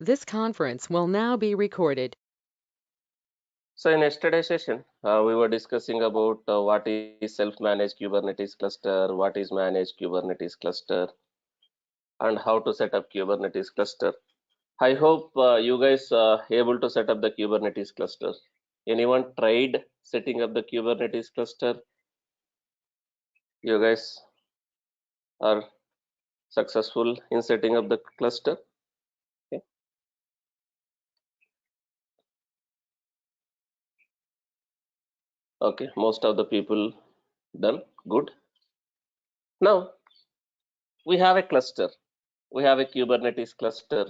This conference will now be recorded. So in yesterday's session, we were discussing about what is self-managed Kubernetes cluster, what is managed Kubernetes cluster, and how to set up Kubernetes cluster. I hope you guys able to set up the Kubernetes cluster. Anyone tried setting up the Kubernetes cluster? You guys are successful in setting up the cluster? Okay. Okay, most of the people done. Good. Now we have a cluster. We have a Kubernetes cluster.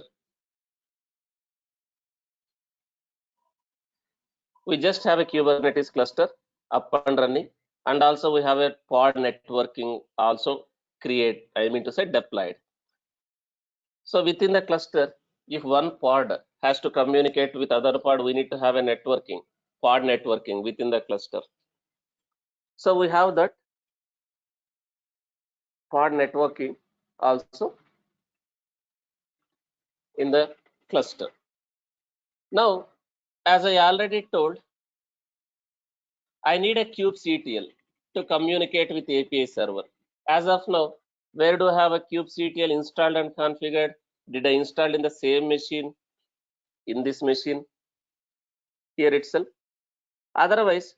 We just have a Kubernetes cluster up and running, and also we have a pod networking also I mean to say deployed. So within the cluster, if one pod has to communicate with other pod, we need to have a pod networking within the cluster. So we have that pod networking also in the cluster. Now, as I already told, I need a kubectl to communicate with API server. As of now, where do I have a kubectl installed and configured? Did I install in the same machine, in this machine, here itself? Otherwise,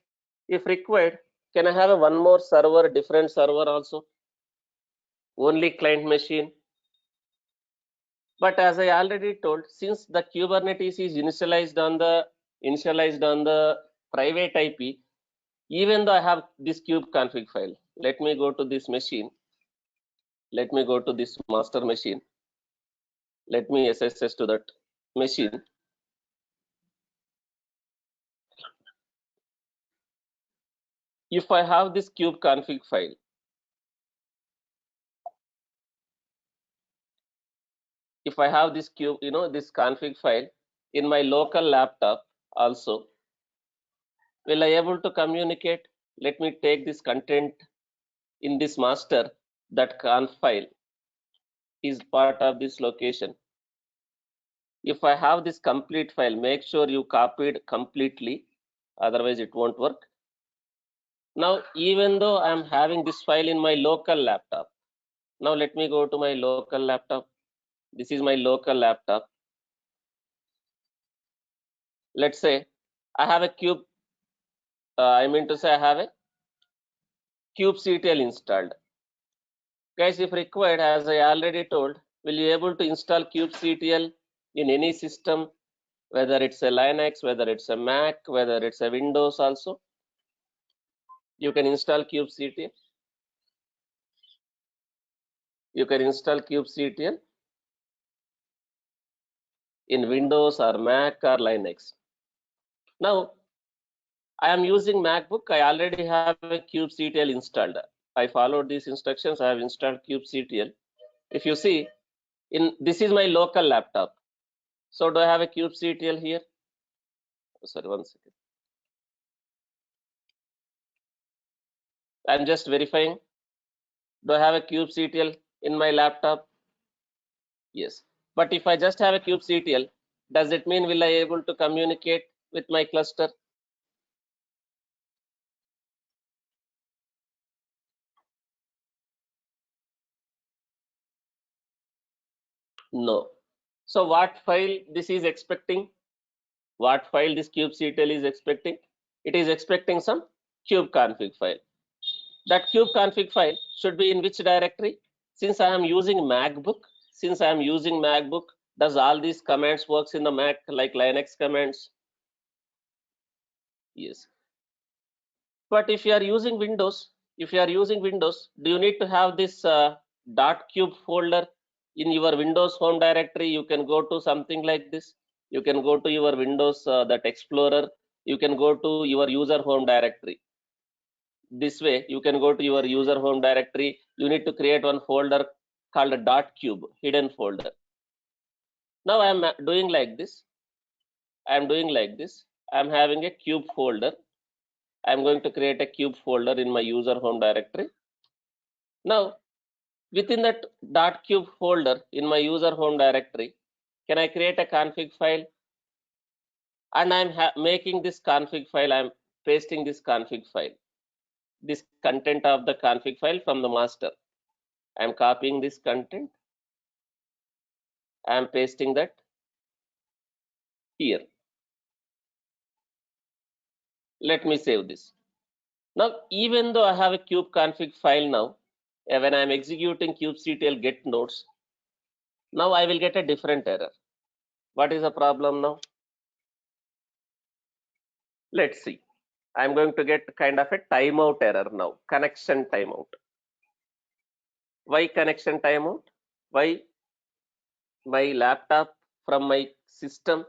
if required, can I have a one more server, different server also? Only client machine. But as I already told, since the Kubernetes is initialized on the private IP, even though I have this kube config file, let me go to this machine. Let me go to this master machine. Let me SSH to that machine. If I have this kube config file, if I have this this config file in my local laptop also, will I able to communicate? Let me take this content in this master. That conf file is part of this location. If I have this complete file, make sure you copied completely, otherwise it won't work. Now, even though I'm having this file in my local laptop, now let me go to my local laptop. This is my local laptop. Let's say I have a I mean to say I have a kubectl installed. Guys, if required, as I already told, will you able to install kubectl in any system, whether it's a Linux, whether it's a Mac, whether it's a Windows also? You can install kubectl. You can install kubectl in Windows or Mac or Linux. Now, I am using MacBook. I already have a kubectl installed. I followed these instructions. I have installed kubectl. If you see, this is my local laptop. So do I have a kubectl here? Sorry, one second. I'm just verifying. Do I have a kubectl in my laptop? Yes. But if I just have a kubectl, does it mean will I able to communicate with my cluster? No. So what file this is expecting? What file this kubectl is expecting? It is expecting some kube config file. That kube config file should be in which directory? Since I am using MacBook, does all these commands works in the Mac like Linux commands? Yes. But if you are using Windows, do you need to have this .cube folder in your Windows home directory? You can go to something like this. You can go to your Windows that Explorer. You can go to your user home directory. This way, you can go to your user home directory. You need to create one folder called a .cube hidden folder. Now I am doing like this. I'm having a cube folder. I'm going to create a cube folder in my user home directory. Now, within that .cube folder in my user home directory, Can I create a config file? And I'm making this config file, I'm pasting this config file, this content of the config file from the master. I'm copying this content, I'm pasting that here. Let me save this. Now, even though I have a kube config file now, when I'm executing kubectl get nodes, now I will get a different error. What is the problem now? Let's see. I'm going to get kind of a timeout error now, connection timeout. Why connection timeout? Why my laptop from my system,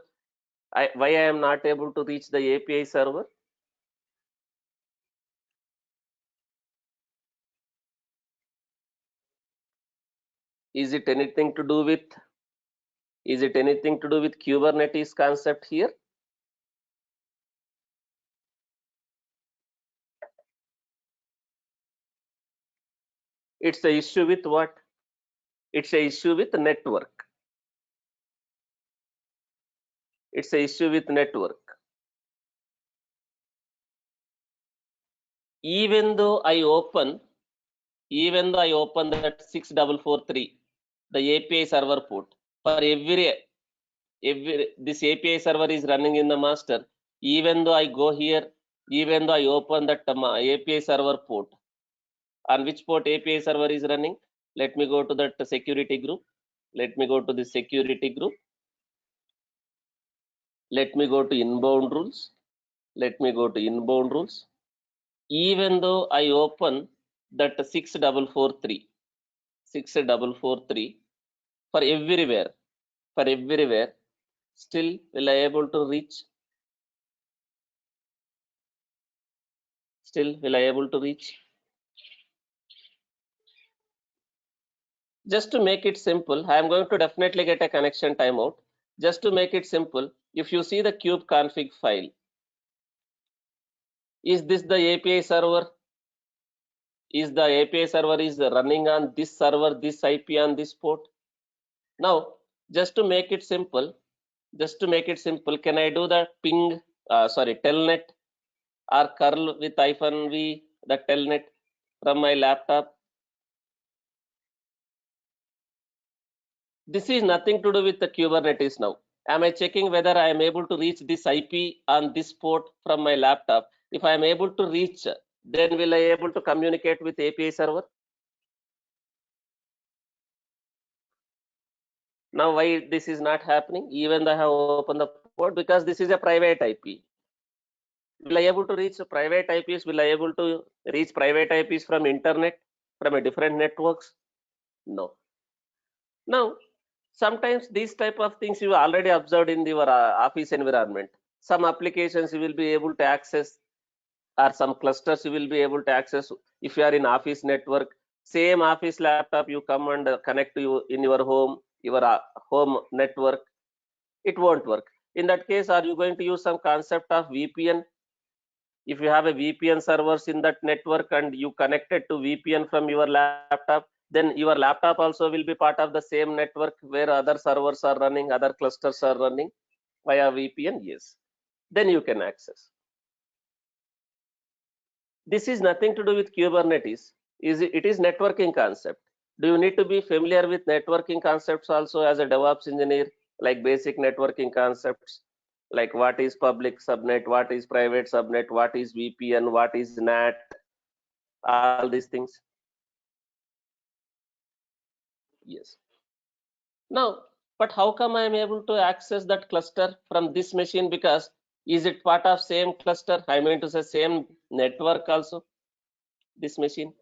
why I am not able to reach the API server? Is it anything to do with Kubernetes concept here? It's a issue with what? It's a issue with network. It's a issue with network. Even though I open that 6443, the API server port, for every this API server is running in the master. Even though I go here, even though I open that API server port, on which port API server is running, let me go to that security group. Let me go to the security group. Let me go to inbound rules. Let me go to inbound rules. Even though I open that 6443 for everywhere, still will I able to reach? Still will I able to reach? Just to make it simple, I am going to definitely get a connection timeout. Just to make it simple, if you see the kube config file, is this the API server? Is the API server is running on this server, this IP on this port? Now, just to make it simple, can I do the ping, telnet or curl with -v, the telnet from my laptop? This is nothing to do with the Kubernetes now. Am I checking whether I am able to reach this IP on this port from my laptop? If I am able to reach, then will I able to communicate with API server? Now, why this is not happening? Even though I have opened the port, because this is a private IP. Will I able to reach private IPs? Will I able to reach private IPs from internet, from a different networks? No. Now, sometimes these type of things you already observed in your office environment. Some applications you will be able to access, or some clusters you will be able to access. If you are in office network, same office laptop you come and connect to you in your home, your home network, it won't work. In that case, are you going to use some concept of VPN? If you have a VPN servers in that network and you connected to VPN from your laptop, then your laptop also will be part of the same network where other servers are running, other clusters are running via VPN. Yes, then you can access. This is nothing to do with Kubernetes. It is networking concept. Do you need to be familiar with networking concepts also as a DevOps engineer, like basic networking concepts, like what is public subnet, what is private subnet, what is VPN, what is NAT, all these things? Yes. Now, but how come I am able to access that cluster from this machine? Because is it part of same cluster? I mean to say same network also, this machine.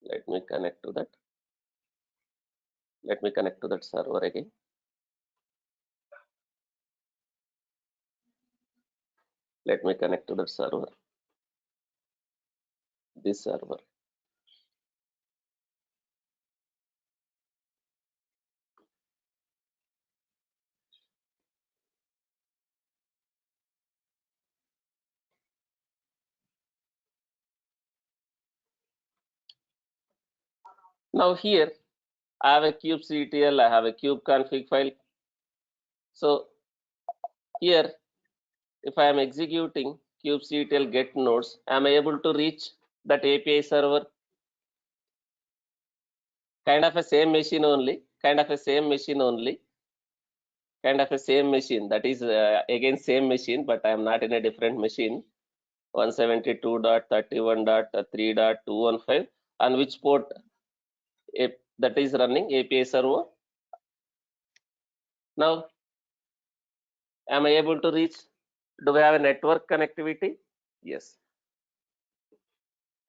Let me connect to that. Let me connect to that server again. Let me connect to that server, this server. Now here I have a kubectl, I have a kubeconfig file. So here, if I am executing kubectl get nodes, am I able to reach that API server? Kind of a same machine only, kind of a same machine only, kind of a same machine. That is again same machine, but I am not in a different machine. 172.31.3.215, on which port that is running API server. Now, am I able to reach? Do we have a network connectivity? Yes.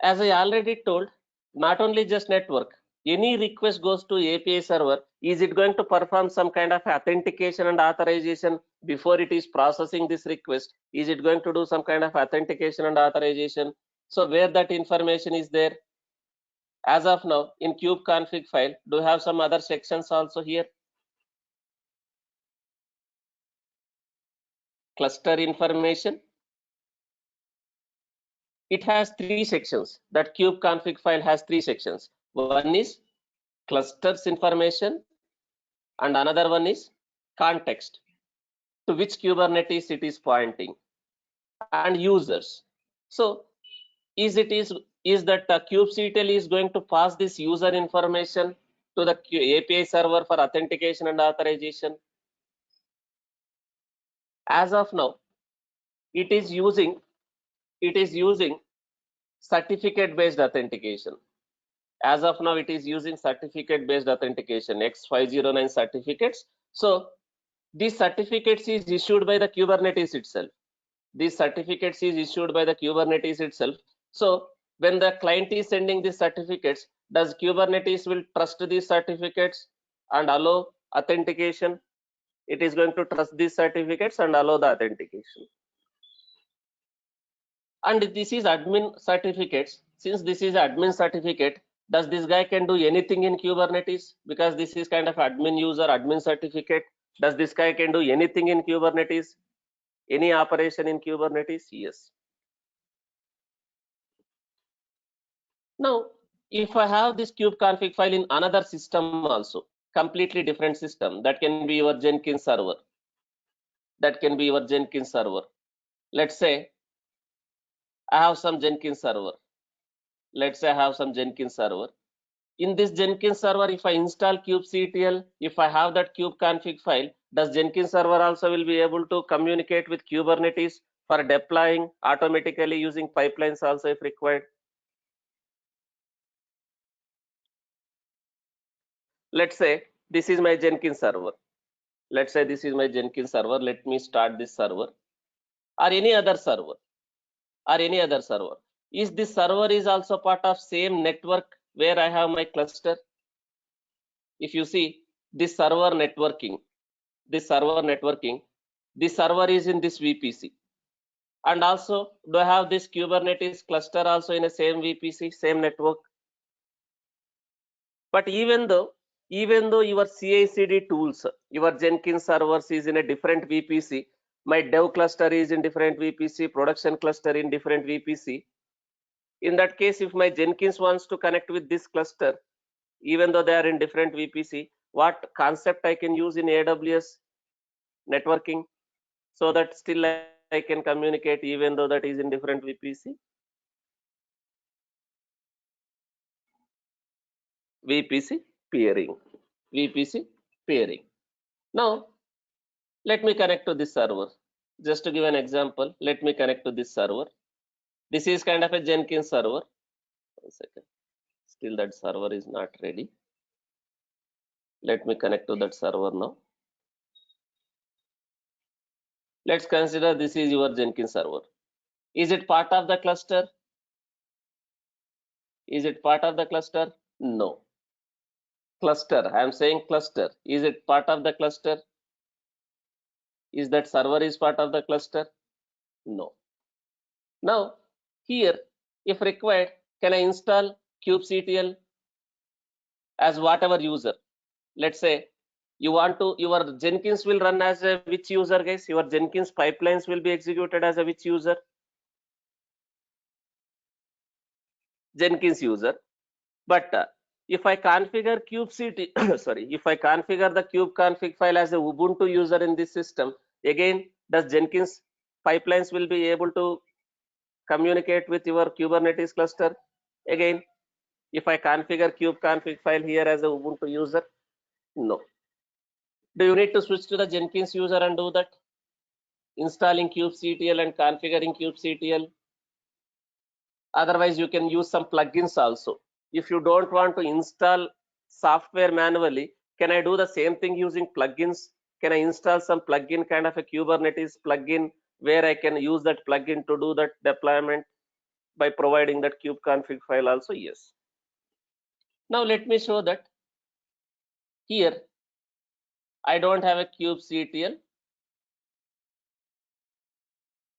As I already told, not only just network, any request goes to API server, is it going to perform some kind of authentication and authorization before it is processing this request? Is it going to do some kind of authentication and authorization? So where that information is there? As of now, in kubeconfig file, do you have some other sections also here? Cluster information. It has three sections. That kubeconfig file has three sections. One is clusters information, and another one is context, to which Kubernetes it is pointing, and users. So is that kubectl is going to pass this user information to the API server for authentication and authorization? As of now, it is using certificate based authentication. As of now, it is using certificate based authentication, X509 certificates. So these certificates is issued by the Kubernetes itself. These certificates is issued by the Kubernetes itself. So when the client is sending these certificates, does Kubernetes will trust these certificates and allow authentication? It is going to trust these certificates and allow the authentication. And this is admin certificates. Since this is admin certificate, does this guy can do anything in Kubernetes? Because this is kind of admin user, admin certificate. Does this guy can do anything in Kubernetes? Any operation in Kubernetes? Yes. Now, if I have this kubeconfig file in another system also, completely different system, that can be your Jenkins server. That can be your Jenkins server. Let's say I have some Jenkins server. Let's say I have some Jenkins server. In this Jenkins server, if I install kubectl, if I have that kubeconfig file, does Jenkins server also will be able to communicate with Kubernetes for deploying automatically using pipelines also if required? Let's say this is my Jenkins server. Let's say this is my Jenkins server. Let me start this server, or any other server, or any other server. Is this server is also part of same network where I have my cluster? If you see this server networking, this server is in this VPC. And also, do I have this Kubernetes cluster also in a same VPC, same network? But even though your CI/CD tools, your Jenkins servers is in a different VPC, my dev cluster is in different VPC, production cluster in different VPC. In that case, if my Jenkins wants to connect with this cluster, even though they are in different VPC, what concept I can use in AWS networking so that still I can communicate even though that is in different VPC? VPC peering. VPC peering. Now, let me connect to this server. Just to give an example, let me connect to this server. This is kind of a Jenkins server. 1 second. Still that server is not ready. Let me connect to that server now. Let's consider this is your Jenkins server. Is it part of the cluster? Is it part of the cluster? No. Cluster. I am saying cluster. Is it part of the cluster? Is that server is part of the cluster? No. Now, here, if required, can I install kubectl as whatever user? Let's say you want to, your Jenkins will run as a which user, guys? Your Jenkins pipelines will be executed as a which user? Jenkins user. But If I configure kubectl, sorry, if I configure the kubeconfig file as a Ubuntu user in this system, again, does Jenkins pipelines will be able to communicate with your Kubernetes cluster? Again, if I configure kubeconfig file here as a Ubuntu user, no. Do you need to switch to the Jenkins user and do that? Installing kubectl and configuring kubectl. Otherwise, you can use some plugins also. If you don't want to install software manually, can I do the same thing using plugins? Can I install some plugin kind of a Kubernetes plugin where I can use that plugin to do that deployment by providing that kubeconfig file also? Yes. Now let me show that here I don't have a kubectl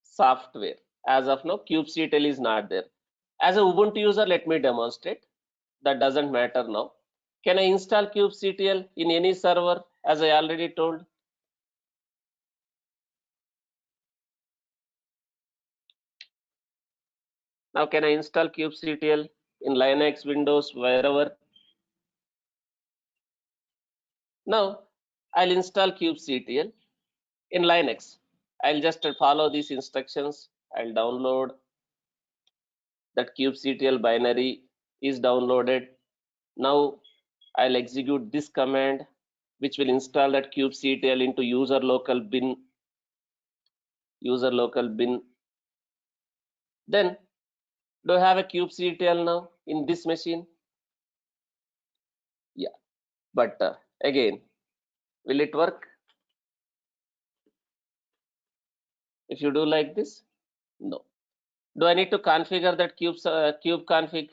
software. As of now, kubectl is not there. As a Ubuntu user, let me demonstrate. That doesn't matter now. Can I install kubectl in any server as I already told? Now can I install kubectl in Linux, Windows, wherever? Now I'll install kubectl in Linux. I'll just follow these instructions. I'll download that kubectl binary is downloaded. Now I'll execute this command which will install that kubectl into user local bin. Then do I have a kubectl now in this machine? Yeah, but again, will it work if you do like this? No. Do I need to configure that kube config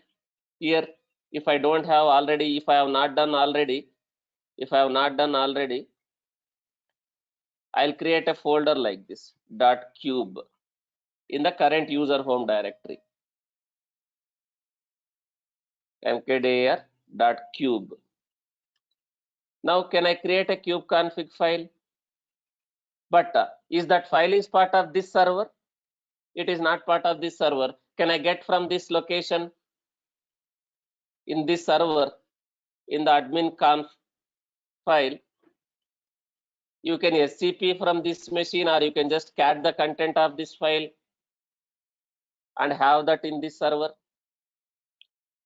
here? If I don't have already, if I have not done already, I'll create a folder like this .cube in the current user home directory. mkdir.cube. Now can I create a kube config file? But is that file is part of this server? It is not part of this server. Can I get from this location in this server in the admin conf file? You can SCP from this machine, or you can just cat the content of this file and have that in this server.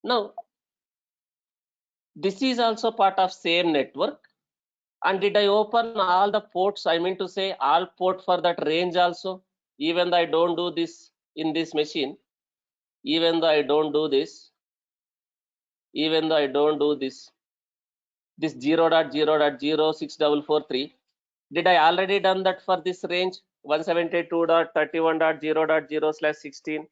Now, this is also part of same network. And did I open all the ports? I mean to say all port for that range also, even though I don't do this in this machine, even though I don't do this, this 0.0.06443. Did I already done that for this range 172.31.0.0/16?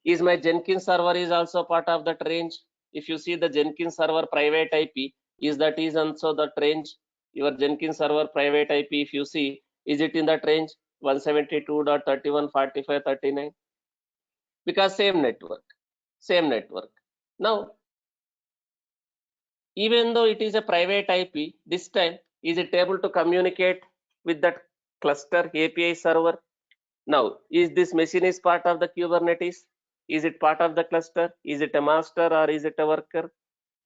Is my Jenkins server is also part of that range? If you see the Jenkins server private IP, is that is also that range? Your Jenkins server private IP, if you see, is it in that range 172.31.45.39? Because same network. Now, even though it is a private IP, this time is it able to communicate with that cluster API server? Now, is this machine is part of the Kubernetes? Is it part of the cluster? Is it a master or is it a worker?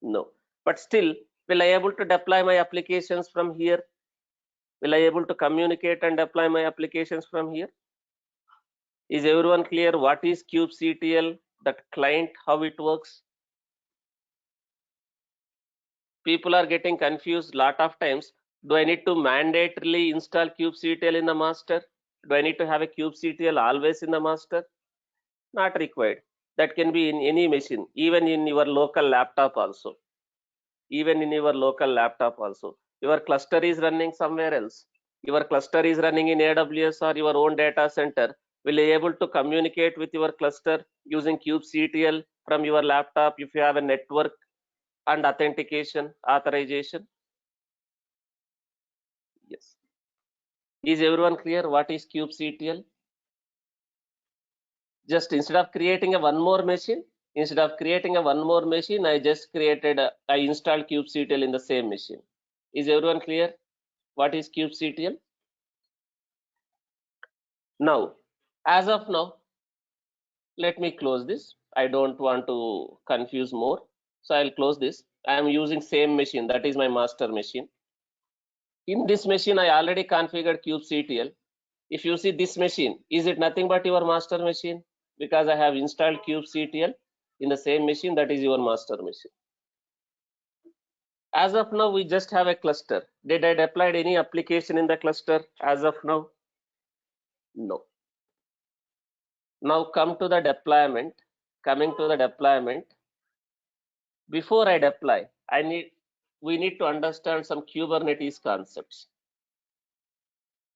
No. But still, will I able to deploy my applications from here? Will I able to communicate and deploy my applications from here? Is everyone clear what is kubectl, that client, how it works? People are getting confused lot of times. Do I need to mandatorily install kubectl in the master? Do I need to have a kubectl always in the master? Not required. That can be in any machine, even in your local laptop also. Even in your local laptop also. Your cluster is running somewhere else. Your cluster is running in AWS or your own data center. Will you able to communicate with your cluster using kubectl from your laptop if you have a network and authentication, authorization? Yes. Is everyone clear what is kubectl? Just instead of creating a one more machine, I just created I installed kubectl in the same machine. Is everyone clear what is kubectl? Now, as of now, let me close this. I don't want to confuse more, so I'll close this. I am using same machine, that is my master machine. In this machine, I already configured kubectl. If you see this machine, is it nothing but your master machine? Because I have installed kubectl in the same machine, that is your master machine. As of now, we just have a cluster. Did I deploy any application in the cluster as of now? No. Now come to the deployment. Coming to the deployment, before I deploy, we need to understand some Kubernetes concepts.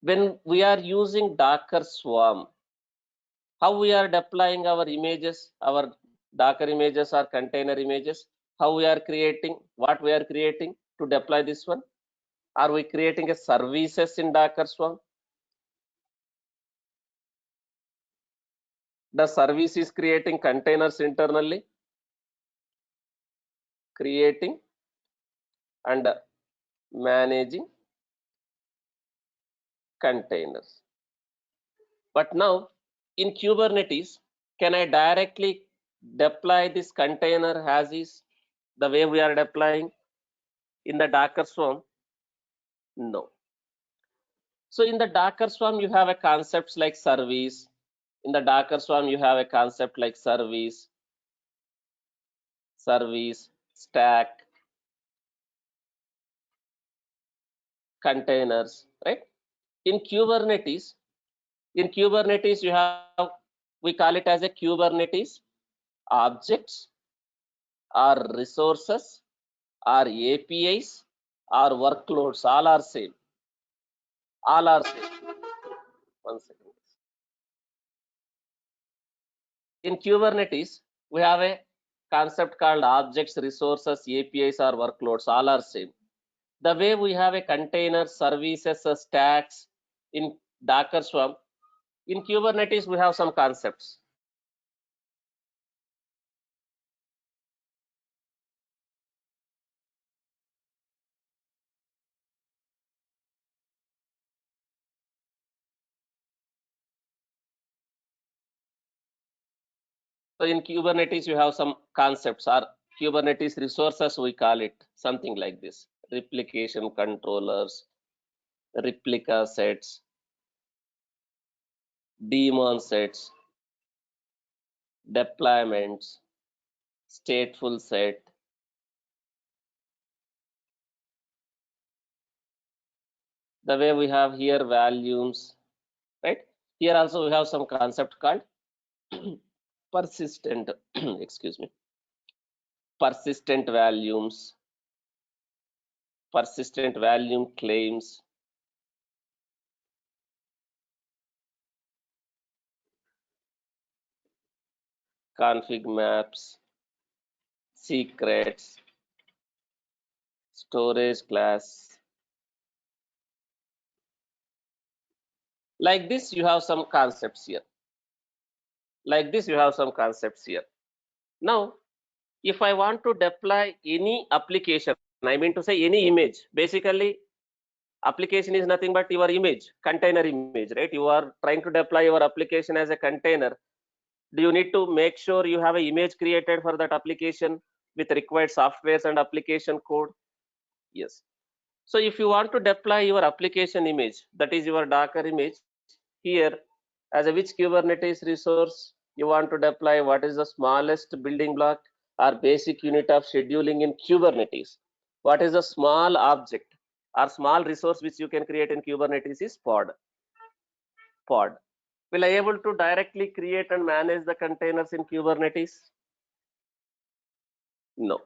When we are using Docker Swarm, how we are deploying our images, our Docker images or container images, how we are creating, what we are creating to deploy this one? Are we creating a services in Docker Swarm? The service is creating containers internally, creating and managing containers. But now in Kubernetes, can I directly deploy this container as is the way we are deploying in the Docker Swarm? No. So in the Docker Swarm, you have a concepts like service. In the Docker Swarm, you have a concept like service, stack, containers, right? In Kubernetes, you have, we call it as a Kubernetes objects or resources or APIs or workloads, all are same. All are same. One second. In Kubernetes, we have a concept called objects, resources, APIs or workloads, all are same. The way we have a container, services, stacks in Docker Swarm, in Kubernetes we have some concepts. So in Kubernetes you have some concepts, or Kubernetes resources we call it, something like this: replication controllers, replica sets, daemon sets, deployments, stateful set. The way we have here volumes, right? Here also we have some concept called persistent, excuse me, persistent volumes, persistent volume claims, config maps, secrets, storage class. Like this, you have some concepts here. Like this, you have some concepts here. Now, if I want to deploy any application, I mean to say any image, basically application is nothing but your image, container image, right? You are trying to deploy your application as a container. Do you need to make sure you have an image created for that application with required softwares and application code? Yes. So if you want to deploy your application image, that is your Docker image, here as a which Kubernetes resource you want to deploy, what is the smallest building block or basic unit of scheduling in Kubernetes? What is the small object or small resource which you can create in Kubernetes is pod. Pod. Will I able to directly create and manage the containers in Kubernetes? No.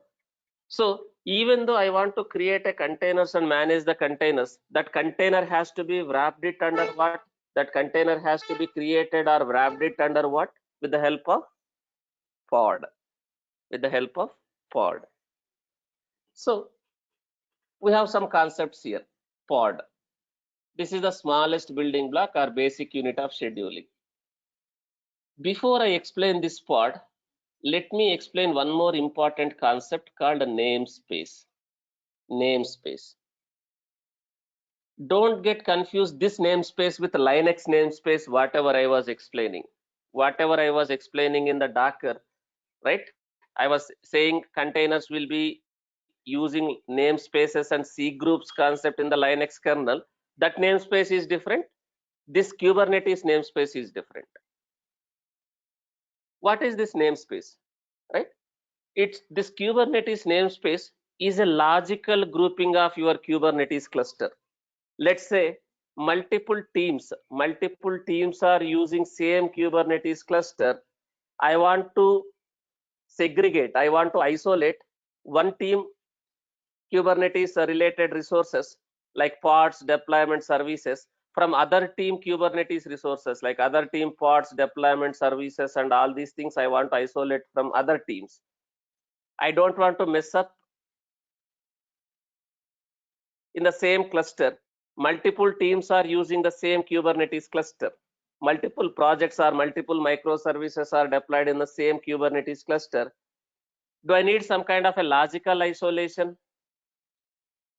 So even though I want to create a containers and manage the containers, that container has to be wrapped it under what? That container has to be created or wrapped it under what? With the help of pod. With the help of pod. So we have some concepts here. Pod. This is the smallest building block or basic unit of scheduling. Before I explain this pod, let me explain one more important concept called a namespace. Namespace. Don't get confused this namespace with Linux namespace, whatever I was explaining. Whatever I was explaining in the Docker, right? I was saying containers will be using namespaces and C groups concept in the Linux kernel, that namespace is different. This Kubernetes namespace is different. What is this namespace, right? It's this Kubernetes namespace is a logical grouping of your Kubernetes cluster. Let's say multiple teams are using same Kubernetes cluster. I want to segregate, I want to isolate one team Kubernetes related resources like pods, deployment services from other team Kubernetes resources like other team pods, deployment services, and all these things I want to isolate from other teams. I don't want to mess up in the same cluster. Multiple teams are using the same Kubernetes cluster. Multiple projects or multiple microservices are deployed in the same Kubernetes cluster. Do I need some kind of a logical isolation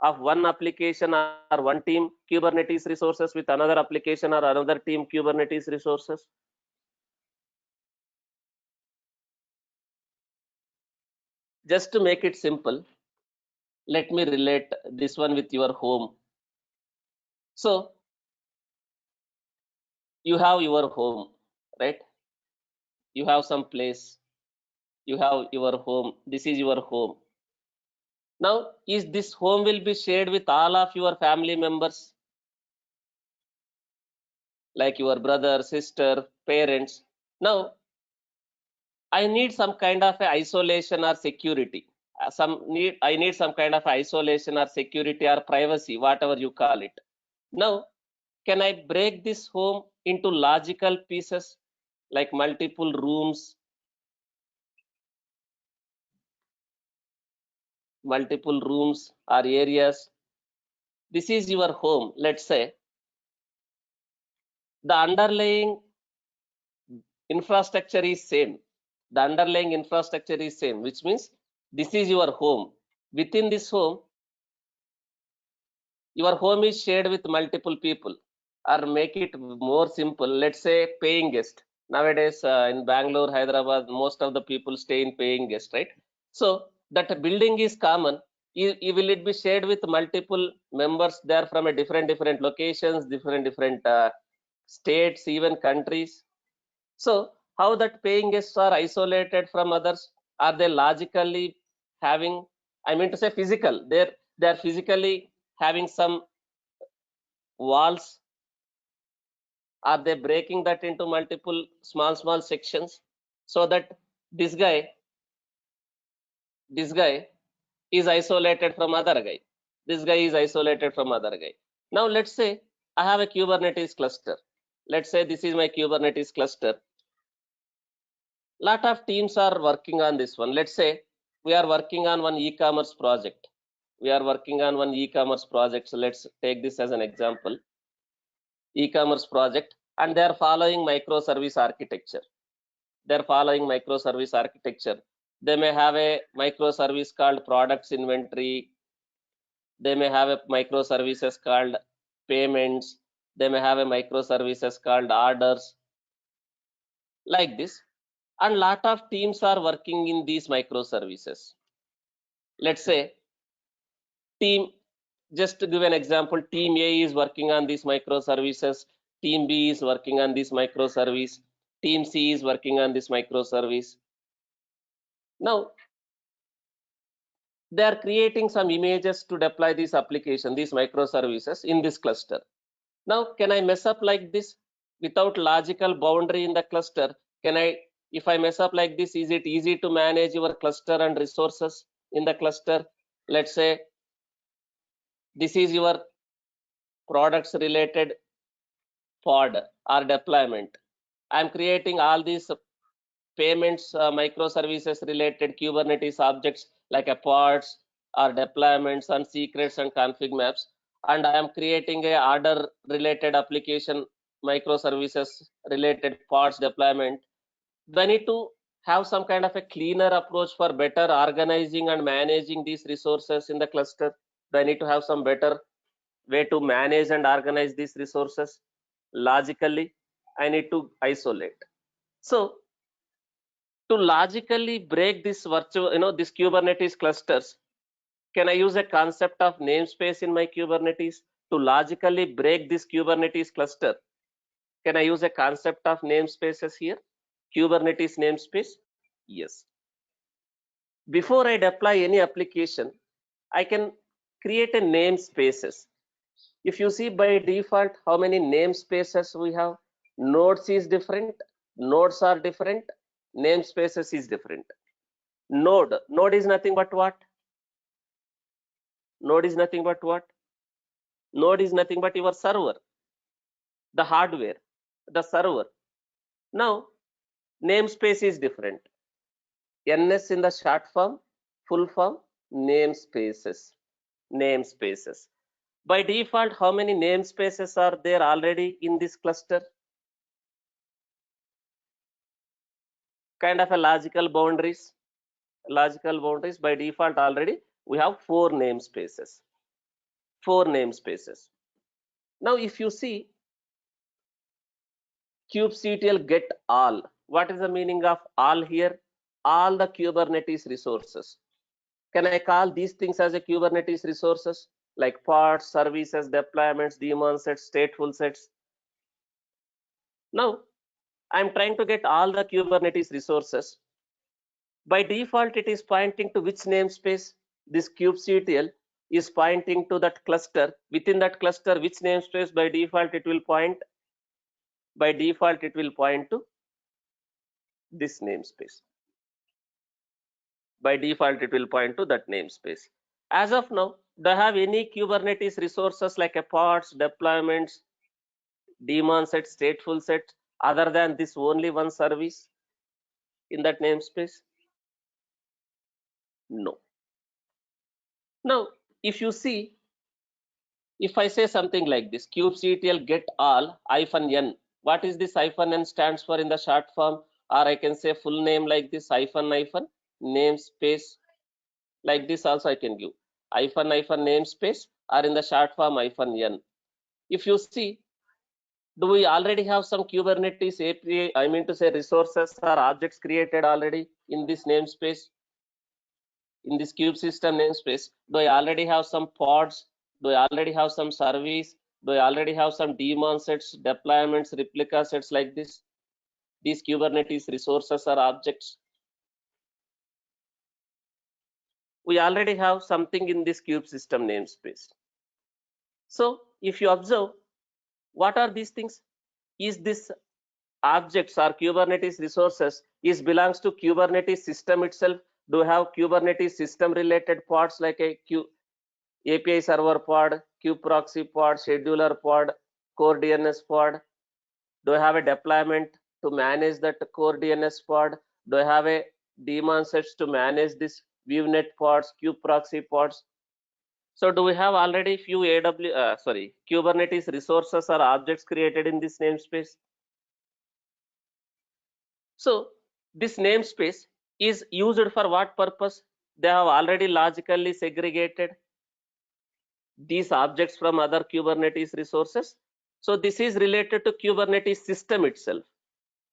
of one application or one team Kubernetes resources with another application or another team Kubernetes resources? Just to make it simple, let me relate this one with your home. So you have your home, right? You have some place, you have your home. This is your home. Now, is this home will be shared with all of your family members, like your brother, sister, parents? Now, I need some kind of a isolation or security. I need some kind of isolation or security or privacy, whatever you call it. Now, can I break this home into logical pieces like multiple rooms or areas? This is your home. Let's say the underlying infrastructure is same. The underlying infrastructure is same, which means this is your home. Within this home, your home is shared with multiple people. Or make it more simple, let's say paying guest. Nowadays in Bangalore, Hyderabad, most of the people stay in paying guest, right? So that building is common. Will it be shared with multiple members there from a different locations, different states, even countries? So how that paying guests are isolated from others? Are they logically having, I mean to say physical, they're physically having some walls? Are they breaking that into multiple small sections so that this guy is isolated from other guy? This guy is isolated from other guy. Now let's say I have a Kubernetes cluster. Let's say this is my Kubernetes cluster. Lot of teams are working on this one. Let's say we are working on one e-commerce project. So let's take this as an example. E-commerce project, and they are following microservice architecture. They may have a microservice called products inventory. They may have a microservices called payments. They may have a microservices called orders, like this. And lot of teams are working in these microservices. Let's say team, just to give an example, team A is working on these microservices, team B is working on this microservice, team C is working on this microservice. Now they are creating some images to deploy this application, these microservices in this cluster. Now, can I mess up like this without logical boundary in the cluster? If I mess up like this, is it easy to manage your cluster and resources in the cluster? Let's say this is your products related pod or deployment. I'm creating all these payments microservices related Kubernetes objects like a pods or deployments and secrets and config maps, and I am creating a order related application microservices related pods deployment. Do I need to have some kind of a cleaner approach for better organizing and managing these resources in the cluster? Do I need to have some better way to manage and organize these resources logically? I need to isolate. So to logically break this virtual, this Kubernetes clusters, Can I use a concept of namespace in my Kubernetes to logically break this Kubernetes cluster? Can I use a concept of namespaces here? Kubernetes namespace? Yes. Before I deploy any application, I can create a namespaces. If you see by default how many namespaces we have, nodes is different, nodes are different, namespaces is different. Node is nothing but what? Node is nothing but what? Node is nothing but your server, the hardware, the server. Now, namespace is different. NS in the short form, full form, namespaces. Namespaces. By default, how many namespaces are there already in this cluster? Kind of a logical boundaries. Logical boundaries. By default, already we have 4 namespaces. 4 namespaces. Now, if you see kubectl get all, what is the meaning of all here? All the Kubernetes resources. Can I call these things as a Kubernetes resources like pods, services, deployments, daemon sets, stateful sets? Now, I'm trying to get all the Kubernetes resources. By default, it is pointing to which namespace? This kubectl is pointing to that cluster. Within that cluster, which namespace by default it will point? By default, it will point to this namespace. By default, it will point to that namespace. As of now, do I have any Kubernetes resources like a pods, deployments, daemon set, stateful set, other than this only one service in that namespace? No. Now, if you see, if I say something like this, kubectl get all -n, what is this -n stands for in the short form? Or I can say full name like this, -, namespace, like this also I can give, -namespace, or in the short form -n. If you see, do we already have some Kubernetes API, I mean to say resources or objects created already in this namespace? In this kube system namespace, do I already have some pods? Do I already have some service? Do I already have some daemon sets, deployments, replica sets like this? These Kubernetes resources or objects. We already have something in this kube system namespace. So if you observe, what are these things? Is this objects or Kubernetes resources is belongs to Kubernetes system itself? Do you have Kubernetes system related pods like a API server pod, kubeproxy pod, scheduler pod, core DNS pod? Do I have a deployment to manage that core DNS pod? Do I have a daemon sets to manage this ViewNet pods, kubeproxy pods? So do we have already few Kubernetes resources or objects created in this namespace? So this namespace is used for what purpose? They have already logically segregated these objects from other Kubernetes resources. So this is related to Kubernetes system itself.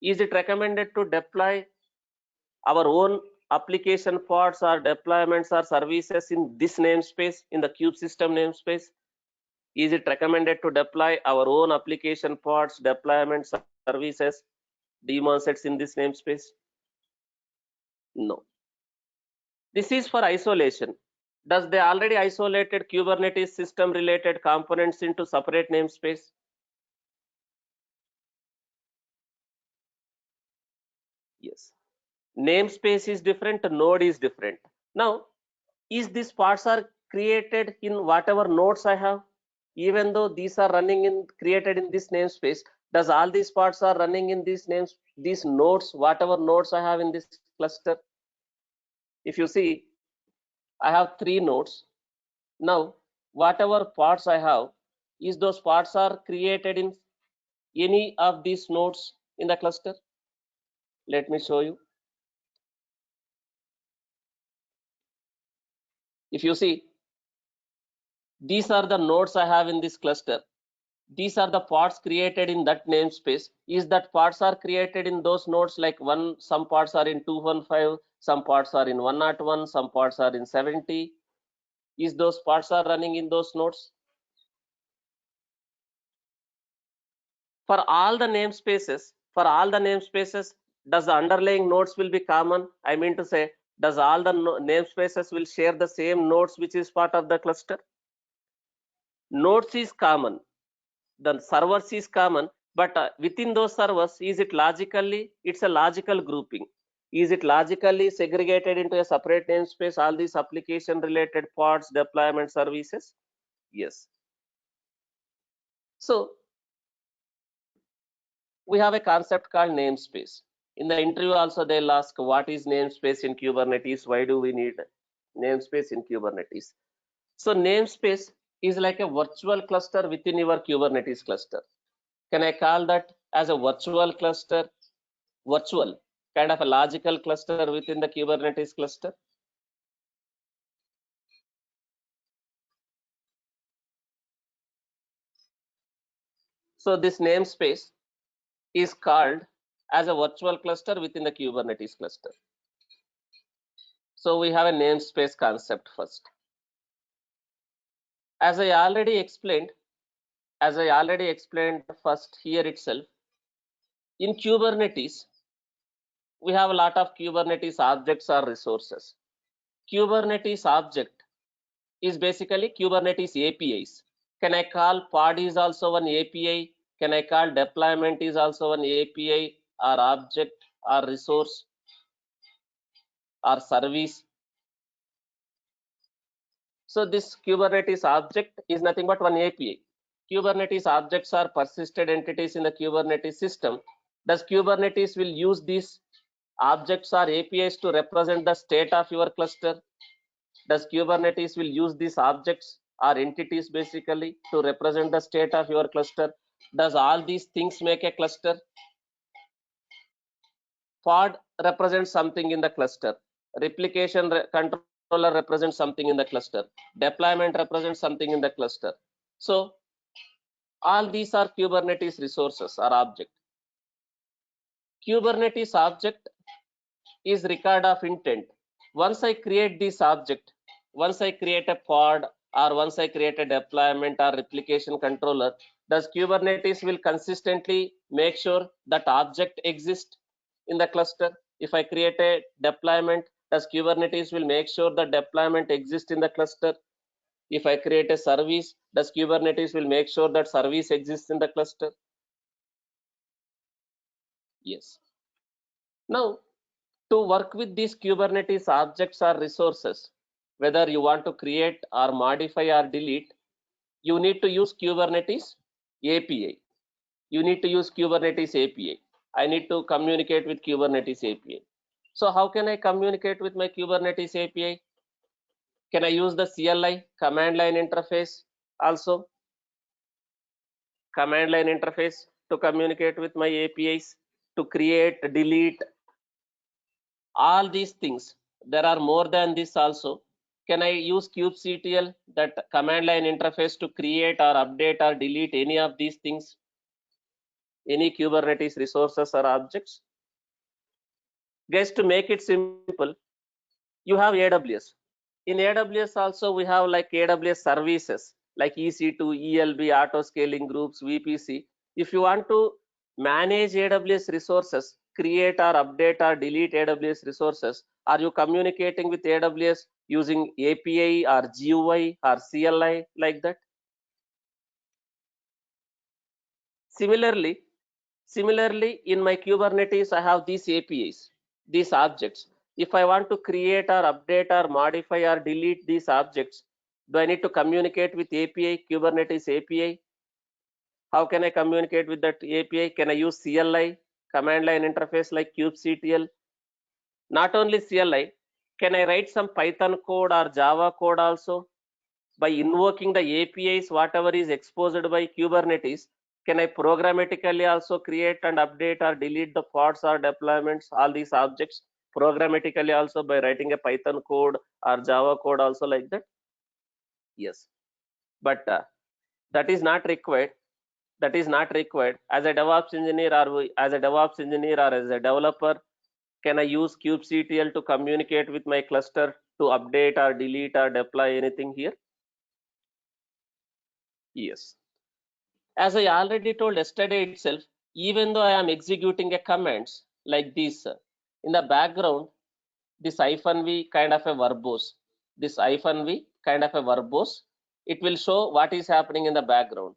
Is it recommended to deploy our own application pods or deployments or services in this namespace, in the kube system namespace? Is it recommended to deploy our own application pods, deployments, services, daemon sets in this namespace? No. This is for isolation. Does they already isolated Kubernetes system related components into separate namespace? Yes. Namespace is different, node is different. Now, is these parts are created in whatever nodes I have? Even though these are running in created in this namespace, does all these parts are running in these names, these nodes, whatever nodes I have in this cluster? If you see, I have 3 nodes. Now, whatever parts I have, is those parts are created in any of these nodes in the cluster? Let me show you. If you see, these are the nodes I have in this cluster. These are the parts created in that namespace. Is that parts are created in those nodes like some parts are in 215, some parts are in 101, some parts are in 70. Is those pods are running in those nodes? For all the namespaces, does the underlying nodes will be common? I mean to say, does all the namespaces will share the same nodes which is part of the cluster? Nodes is common, the servers is common, but within those servers, is it logically, it's a logical grouping. Is it logically segregated into a separate namespace, all these application related pods, deployment services? Yes. So we have a concept called namespace. In the interview also they'll ask, what is namespace in Kubernetes? Why do we need namespace in Kubernetes? So namespace is like a virtual cluster within your Kubernetes cluster. Can I call that as a virtual cluster? Virtual, kind of a logical cluster within the Kubernetes cluster. So this namespace is called as a virtual cluster within the Kubernetes cluster. So we have a namespace concept first. As I already explained first here itself, in Kubernetes, we have a lot of Kubernetes objects or resources. Kubernetes object is basically Kubernetes APIs. Can I call pod is also an API? Can I call deployment is also an API or object or resource or service? So this Kubernetes object is nothing but one API. Kubernetes objects are persisted entities in the Kubernetes system. Does Kubernetes will use these objects or APIs to represent the state of your cluster? Does Kubernetes will use these objects or entities basically to represent the state of your cluster? Does all these things make a cluster? Pod represents something in the cluster. Replication controller represents something in the cluster. Deployment represents something in the cluster. So all these are Kubernetes resources or object. Kubernetes object is record of intent. Once I create this object, once I create a pod or once I create a deployment or replication controller, does Kubernetes will consistently make sure that object exists in the cluster? If I create a deployment, does Kubernetes will make sure the deployment exists in the cluster? If I create a service, does Kubernetes will make sure that service exists in the cluster? Yes. Now, to work with these Kubernetes objects or resources, whether you want to create or modify or delete, you need to use Kubernetes API. You need to use Kubernetes API. I need to communicate with Kubernetes API. So how can I communicate with my Kubernetes API? Can I use the CLI, command line interface also? Command line interface to communicate with my APIs, to create, delete, all these things. There are more than this also. Can I use kubectl, that command line interface, to create or update or delete any of these things, any Kubernetes resources or objects? Guys, to make it simple, you have AWS. In AWS also we have like AWS services like EC2, ELB, auto scaling groups, VPC. If you want to manage AWS resources, create or update or delete AWS resources, are you communicating with AWS using API or GUI or CLI like that? Similarly, in my Kubernetes, I have these APIs, these objects. If I want to create or update or modify or delete these objects, do I need to communicate with API, Kubernetes API? How can I communicate with that API? Can I use CLI, command line interface like kubectl? Not only CLI, can I write some Python code or Java code also? By invoking the APIs, whatever is exposed by Kubernetes, can I programmatically also create and update or delete the pods or deployments, all these objects programmatically also by writing a Python code or Java code also like that? Yes, but that is not required. That is not required. As a DevOps engineer or as a developer, can I use kubectl to communicate with my cluster to update or delete or deploy anything here? Yes. As I already told yesterday itself, even though I am executing a commands like this, in the background, this -v kind of a verbose, this -v kind of a verbose, it will show what is happening in the background.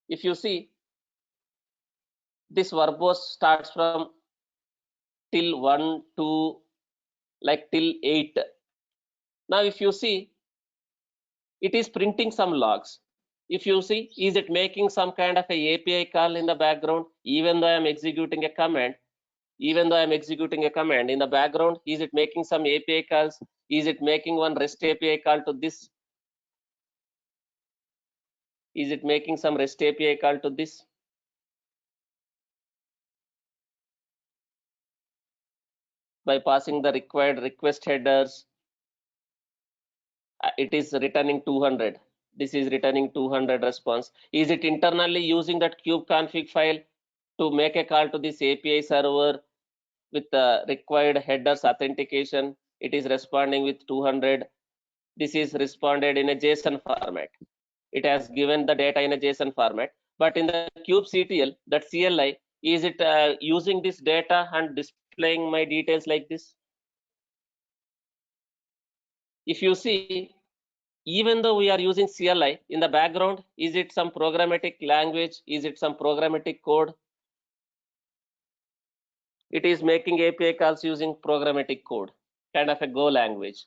If you see, this verbose starts from till 1, 2, like till 8. Now, if you see, it is printing some logs. If you see, is it making some kind of a API call in the background, even though I am executing a command? Even though I'm executing a command in the background, is it making some API calls? Is it making one REST API call to this? Is it making some REST API call to this? By passing the required request headers, it is returning 200. This is returning 200 response. Is it internally using that kubeconfig file to make a call to this API server with the required headers authentication? It is responding with 200. This is responded in a JSON format. It has given the data in a JSON format. But in the kubectl, that CLI, is it using this data and displaying my details like this? If you see, even though we are using CLI in the background, is it some programmatic language? Is it some programmatic code? It is making API calls using programmatic code, kind of a Go language.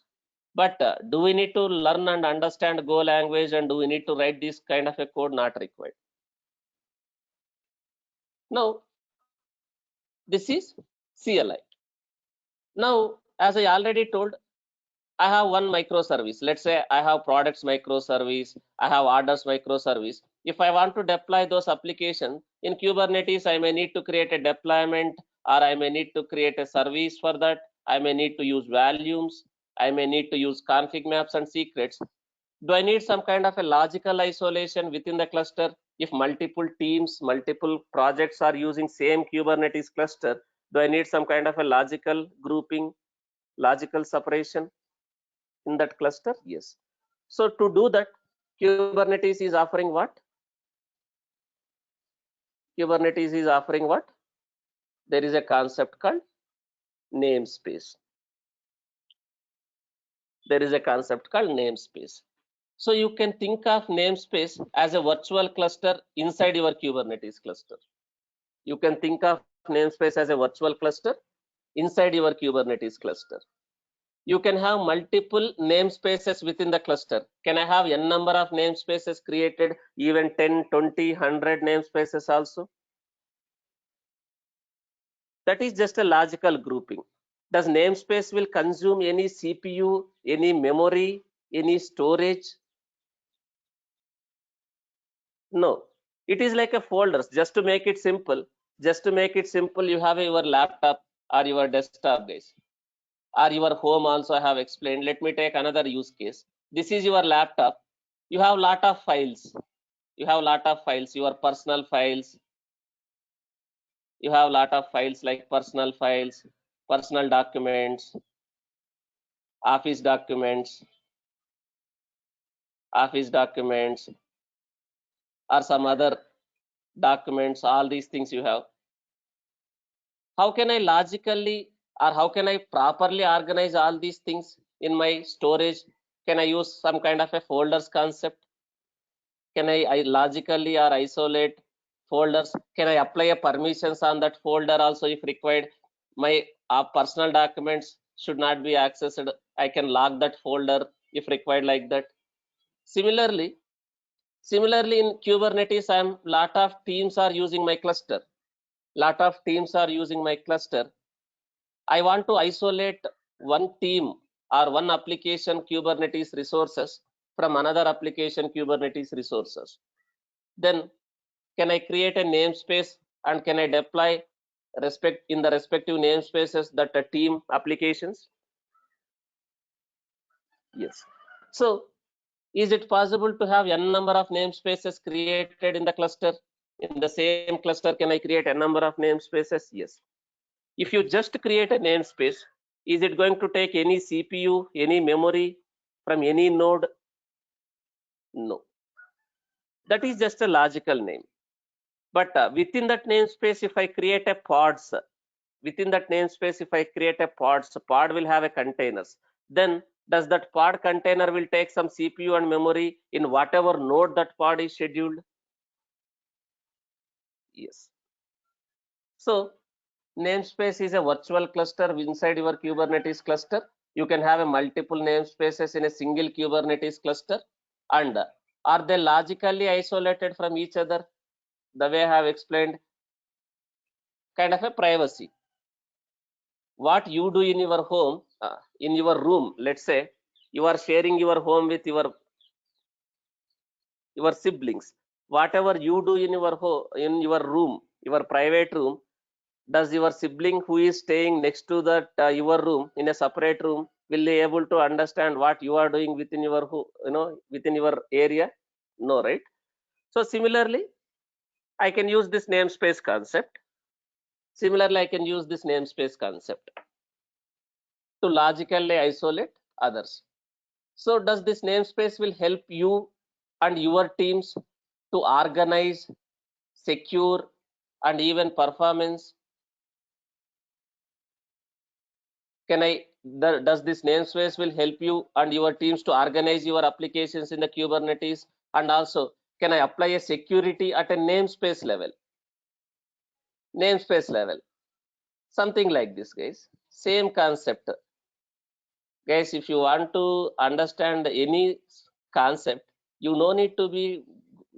But do we need to learn and understand Go language, and do we need to write this kind of a code? Not required. Now, this is CLI. Now, as I already told, I have one microservice. Let's say I have products microservice, I have orders microservice. If I want to deploy those applications in Kubernetes, I may need to create a deployment, or I may need to create a service for that. I may need to use volumes. I may need to use config maps and secrets. Do I need some kind of a logical isolation within the cluster? If multiple teams, multiple projects are using same Kubernetes cluster, do I need some kind of a logical grouping, logical separation in that cluster? Yes. So to do that, Kubernetes is offering what? Kubernetes is offering what? There is a concept called namespace. There is a concept called namespace. So you can think of namespace as a virtual cluster inside your Kubernetes cluster. You can think of namespace as a virtual cluster inside your Kubernetes cluster. You can have multiple namespaces within the cluster. Can I have n number of namespaces created, even 10, 20, 100 namespaces also? That is just a logical grouping. Does namespace will consume any CPU, any memory, any storage? No. It is like a folders. Just to make it simple, you have your laptop or your desktop, guys, or your home also. I have explained. Let me take another use case. This is your laptop. You have lot of files. You have lot of files, your personal files. You have lot of files like personal files, personal documents, office documents, office documents, or some other documents. All these things you have. How can I logically, or how can I properly organize all these things in my storage? Can I use some kind of a folders concept? Can I logically or isolate folders? Can I apply a permissions on that folder also if required? My personal documents should not be accessed. I can lock that folder if required, like that. Similarly, in Kubernetes, lot of teams are using my cluster. Lot of teams are using my cluster. I want to isolate one team or one application Kubernetes resources from another application Kubernetes resources. Then can I create a namespace and can I deploy in the respective namespaces that a team applications? Yes. So is it possible to have n number of namespaces created in the cluster? In the same cluster, can I create a number of namespaces? Yes. If you just create a namespace, Is it going to take any CPU, any memory from any node? No. That is just a logical name. But within that namespace, if I create a pods, within that namespace, if I create a pods, pod will have a containers. Then does that pod container will take some CPU and memory in whatever node that pod is scheduled? Yes. So namespace is a virtual cluster inside your Kubernetes cluster. You can have a multiple namespaces in a single Kubernetes cluster. And are they logically isolated from each other? The way I have explained, kind of a privacy. What you do in your home, in your room, let's say you are sharing your home with your siblings. Whatever you do in your home, in your room, your private room, does your sibling who is staying next to that your room in a separate room will be able to understand what you are doing within your within your area? No, right? So similarly, I can use this namespace concept. Similarly, I can use this namespace concept to logically isolate others. So does this namespace will help you and your teams to organize, secure, and even performance? Does this namespace will help you and your teams to organize your applications in the Kubernetes? And also, can I apply a security at a namespace level? Namespace level, something like this, guys. Same concept. Guys, if you want to understand any concept, you no need to be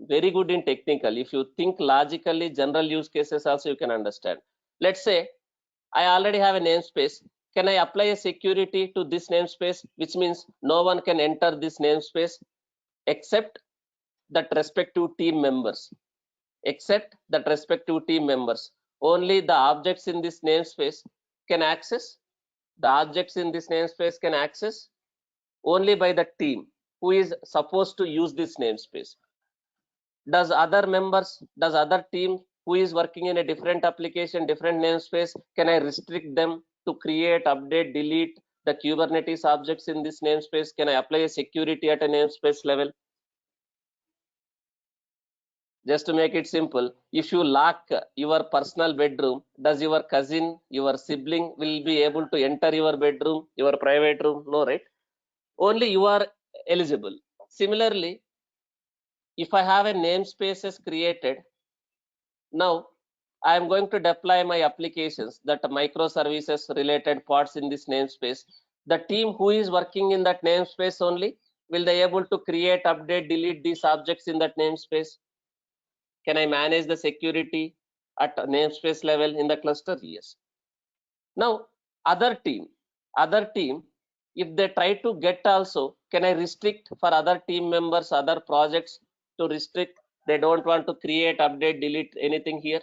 very good in technical. If you think logically, general use cases also you can understand. Let's say I already have a namespace. Can I apply a security to this namespace, which means no one can enter this namespace except that respective team members? Except that respective team members, only the objects in this namespace can access. The objects in this namespace can access only by the team who is supposed to use this namespace. Does other team who is working in a different application, different namespace, can I restrict them to create, update, delete the Kubernetes objects in this namespace? Can I apply a security at a namespace level? Just to make it simple, if you lock your personal bedroom, does your cousin, your sibling will be able to enter your bedroom, your private room? No, right? Only you are eligible. Similarly, if I have a namespaces created, now I am going to deploy my applications, that microservices related parts in this namespace. The team who is working in that namespace only will they able to create, update, delete these objects in that namespace. Can I manage the security at namespace level in the cluster? Yes. Now other team, if they try to get also, can I restrict for other team members, other projects to restrict? They don't want to create, update, delete anything here.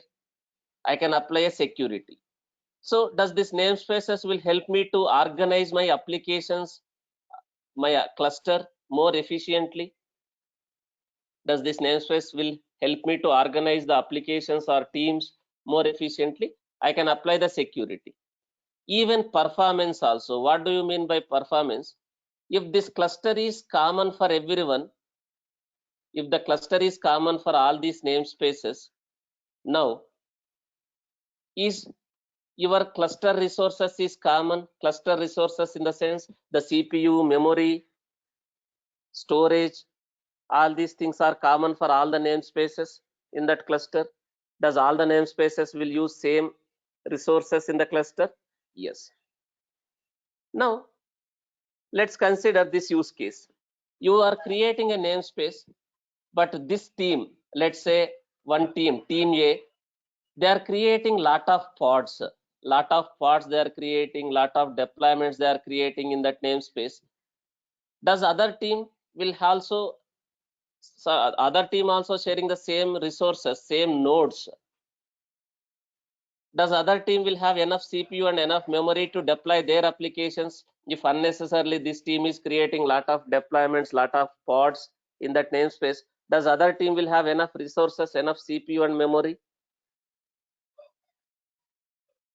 I can apply a security. So does this namespaces will help me to organize my applications, my cluster more efficiently? Does this namespace will help me to organize the applications or teams more efficiently? I can apply the security. Even performance also. What do you mean by performance? If this cluster is common for everyone, if the cluster is common for all these namespaces, now is your cluster resources is common. Cluster resources in the sense the CPU, memory, storage, all these things are common for all the namespaces in that cluster. Does all the namespaces will use same resources in the cluster? Yes. Now let's consider this use case. You are creating a namespace, but this team, let's say one team A, they are creating lot of pods they are creating, lot of deployments they are creating in that namespace. Does other team will also, so other team also sharing the same resources, same nodes? Does other team will have enough CPU and enough memory to deploy their applications if unnecessarily this team is creating lot of deployments, lot of pods in that namespace? Does other team will have enough resources, enough CPU and memory?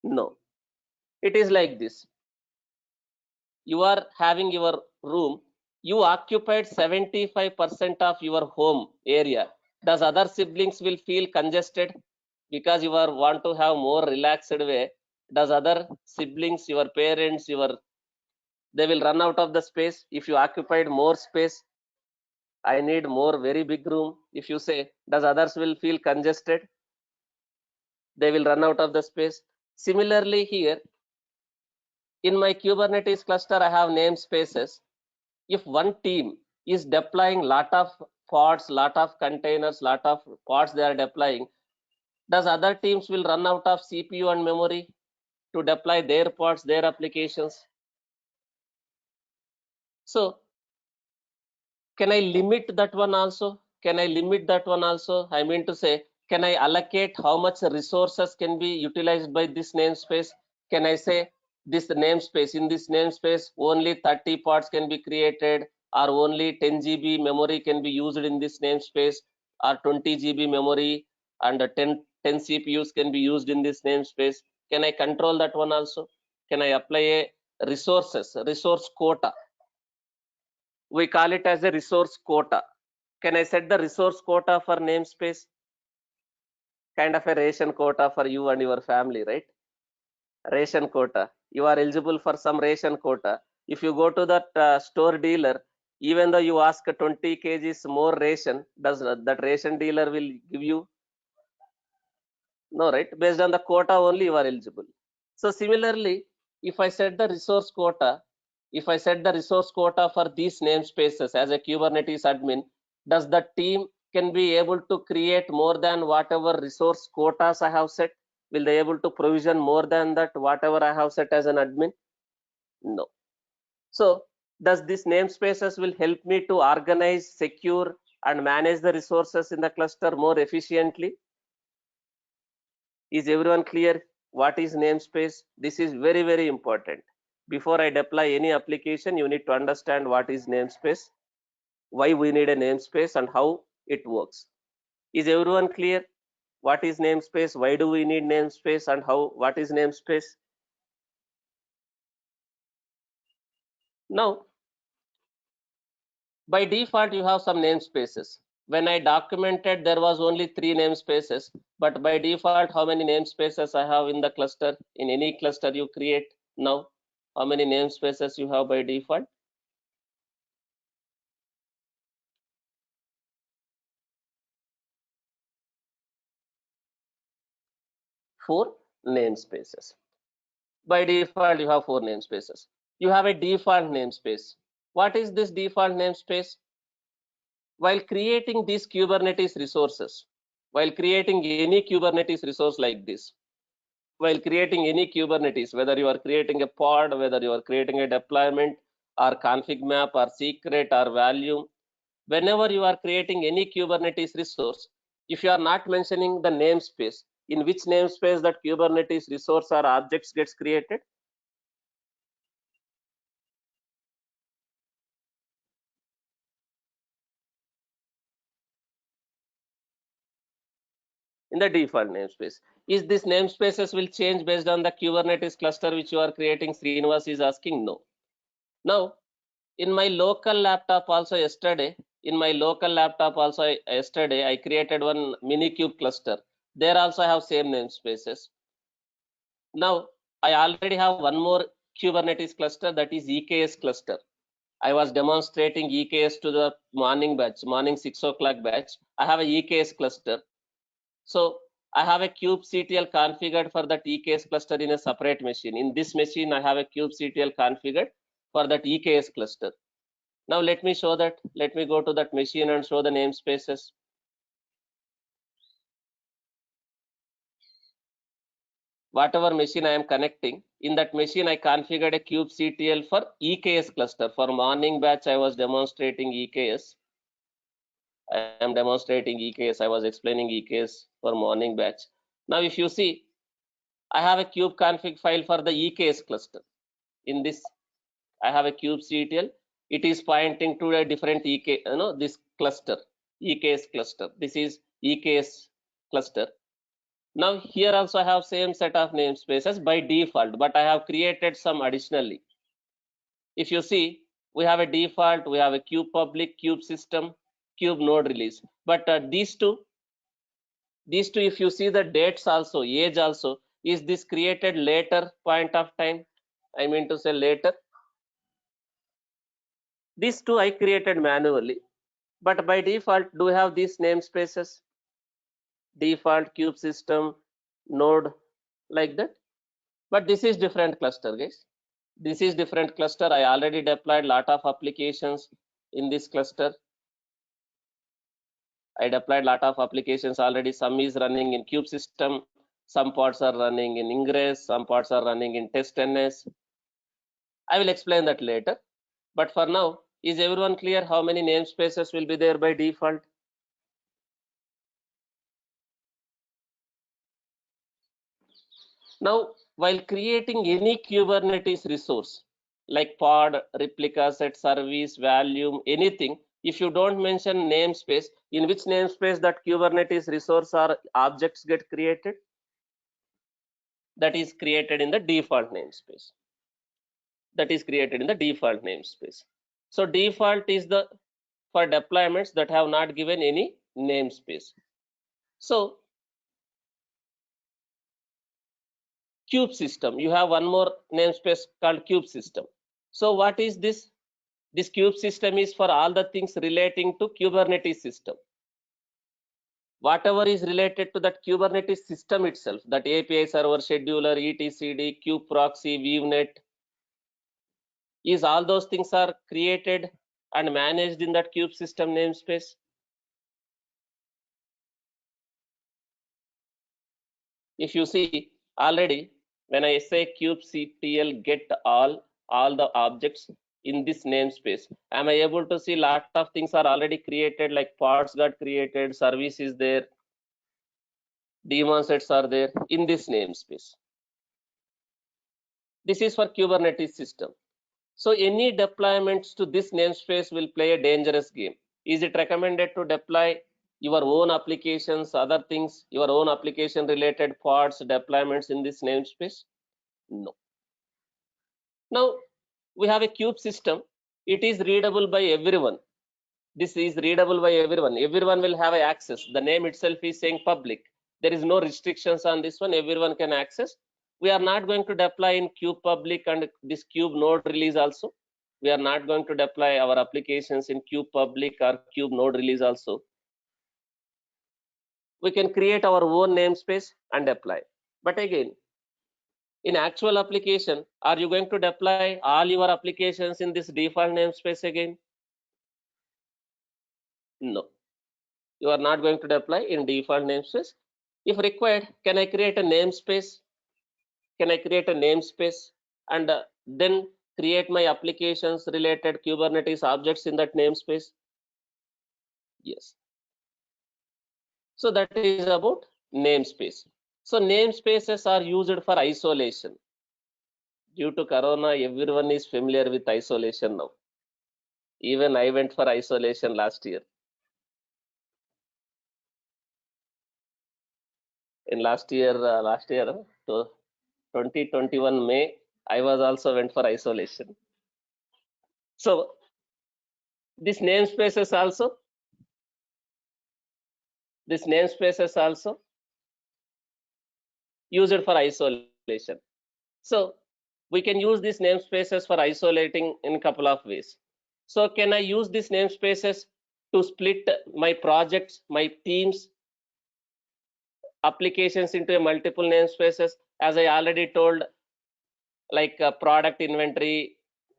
No. It is like this. you are having your room, you occupied 75% of your home area. Does other siblings will feel congested because you are want to have more relaxed way? Does other siblings, your parents, your they will run out of the space if you occupied more space? I need more very big room. If you say, does others will feel congested? They will run out of the space. Similarly here, in my Kubernetes cluster, I have namespaces. If one team is deploying lot of pods, lot of containers, lot of pods they are deploying, does other teams will run out of CPU and memory to deploy their pods, their applications? So can I limit that one also? Can I limit that one also? I mean to say, can I allocate how much resources can be utilized by this namespace? Can I say this namespace, in this namespace only 30 pods can be created, or only 10 GB memory can be used in this namespace, or 20 GB memory and 10 CPUs can be used in this namespace? Can I control that one also? Can I apply a resource quota? We call it as a resource quota. Can I set the resource quota for namespace? Kind of a ration quota for you and your family, right? Ration quota. You are eligible for some ration quota. If you go to that store dealer, even though you ask 20 kgs more ration, does that ration dealer will give you? No, right? Based on the quota only you are eligible. So similarly, if I set the resource quota, if I set the resource quota for these namespaces as a Kubernetes admin, does the team can be able to create more than whatever resource quotas I have set? Will they able to provision more than that whatever I have set as an admin? No. So does this namespaces will help me to organize, secure, and manage the resources in the cluster more efficiently? Is everyone clear what is namespace? This is very, very important. Before I deploy any application, you need to understand what is namespace, why we need a namespace, and how it works. Is everyone clear what is namespace? Why do we need namespace, and how what is namespace? Now, by default, you have some namespaces. When I documented, there was only 3 namespaces, but by default, how many namespaces I have in the cluster? In any cluster you create now, how many namespaces you have by default? 4 namespaces. By default, you have 4 namespaces. You have a default namespace. What is this default namespace? While creating these Kubernetes resources, while creating any Kubernetes resource like this, while creating any Kubernetes, whether you are creating a pod, whether you are creating a deployment or config map or secret or value, whenever you are creating any Kubernetes resource, if you are not mentioning the namespace, in which namespace that Kubernetes resource or objects gets created? In the default namespace. Is this namespaces will change based on the Kubernetes cluster which you are creating? Srinivas is asking. No. Now, in my local laptop also yesterday, I created one Minikube cluster. There also I have same namespaces. Now, I already have one more Kubernetes cluster, that is EKS cluster. I was demonstrating EKS to the morning batch, morning 6 o'clock batch. I have a EKS cluster. So I have a kubectl configured for that EKS cluster in a separate machine. In this machine, I have a kubectl configured for that EKS cluster. Now let me show that. Let me go to that machine and show the namespaces. Whatever machine I am connecting, in that machine I configured a kubectl for EKS cluster. For morning batch, I was demonstrating EKS. I am demonstrating EKS. I was explaining EKS for morning batch. Now if you see, I have a kube config file for the EKS cluster. In this, I have a kubectl. It is pointing to a different EK, this cluster, EKS cluster. This is EKS cluster. Now here also I have same set of namespaces by default, but I have created some additionally. If you see, we have a default, we have a kube public, kube system, kube node release. But these two, if you see the dates also, age also, is this created later point of time? I mean to say later. These two I created manually, but by default, do we have these namespaces? Default kube system, node, like that. But this is different cluster, guys. This is different cluster. I already deployed lot of applications in this cluster. I deployed lot of applications already. Some is running in kube system, some parts are running in Ingress, some parts are running in testNS. I will explain that later. But for now, is everyone clear how many namespaces will be there by default? Now, while creating any Kubernetes resource, like pod, replica, set, service, volume, anything, if you don't mention namespace, in which namespace that Kubernetes resource or objects get created? That is created in the default namespace. That is created in the default namespace. So default is the for deployments that have not given any namespace. So kube system, you have one more namespace called kube system. So what is this? This kube system is for all the things relating to Kubernetes system. Whatever is related to that Kubernetes system itself, that API server, scheduler, etcd, kube proxy, vnet, is all those things are created and managed in that kube system namespace. If you see already, when I say kubectl get all the objects in this namespace, am I able to see lot of things are already created, like pods got created, service is there, daemon sets are there in this namespace. This is for Kubernetes system. So any deployments to this namespace will play a dangerous game. Is it recommended to deploy your own applications, other things, your own application related pods, deployments in this namespace? No. Now we have a kube system. It is readable by everyone. This is readable by everyone. Everyone will have access. The name itself is saying public. There is no restrictions on this one. Everyone can access. We are not going to deploy in kube public and this kube node release also. We are not going to deploy our applications in kube public or kube node release also. We can create our own namespace and deploy. But again, in actual application, are you going to deploy all your applications in this default namespace again? No. You are not going to deploy in default namespace. If required, can I create a namespace? Can I create a namespace and then create my applications related Kubernetes objects in that namespace? Yes. So that is about namespace. So namespaces are used for isolation. Due to Corona, everyone is familiar with isolation now. Even I went for isolation last year. In last year, to 2021 May, I was also went for isolation. So this namespaces also, used for isolation. So we can use these namespaces for isolating in a couple of ways. So can I use these namespaces to split my projects, my teams, applications into multiple namespaces? As I already told, like product inventory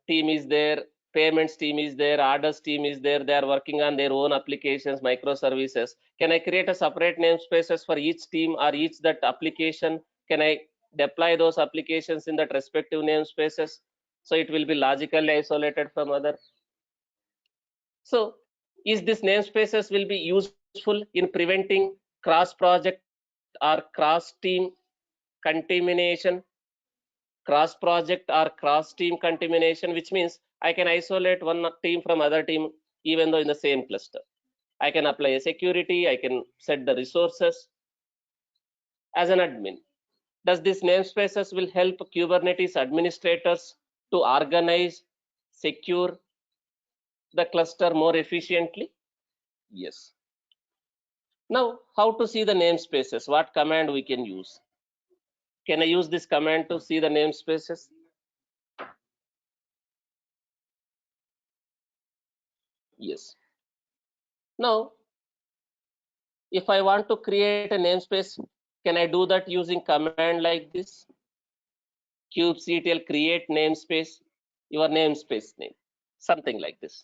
team is there, payments team is there, orders team is there. They are working on their own applications, microservices. Can I create a separate namespaces for each team or each that application? Can I deploy those applications in that respective namespaces? So it will be logically isolated from other. So is this namespaces will be useful in preventing cross project or cross team contamination, cross project or cross team contamination, which means I can isolate one team from other team even though in the same cluster. I can apply a security, I can set the resources as an admin. Does this namespaces will help Kubernetes administrators to organize secure the cluster more efficiently? Yes. Now, how to see the namespaces? What command we can use? Can I use this command to see the namespaces? Yes. Now, if I want to create a namespace, can I do that using command like this? kubectl create namespace, your namespace name, something like this.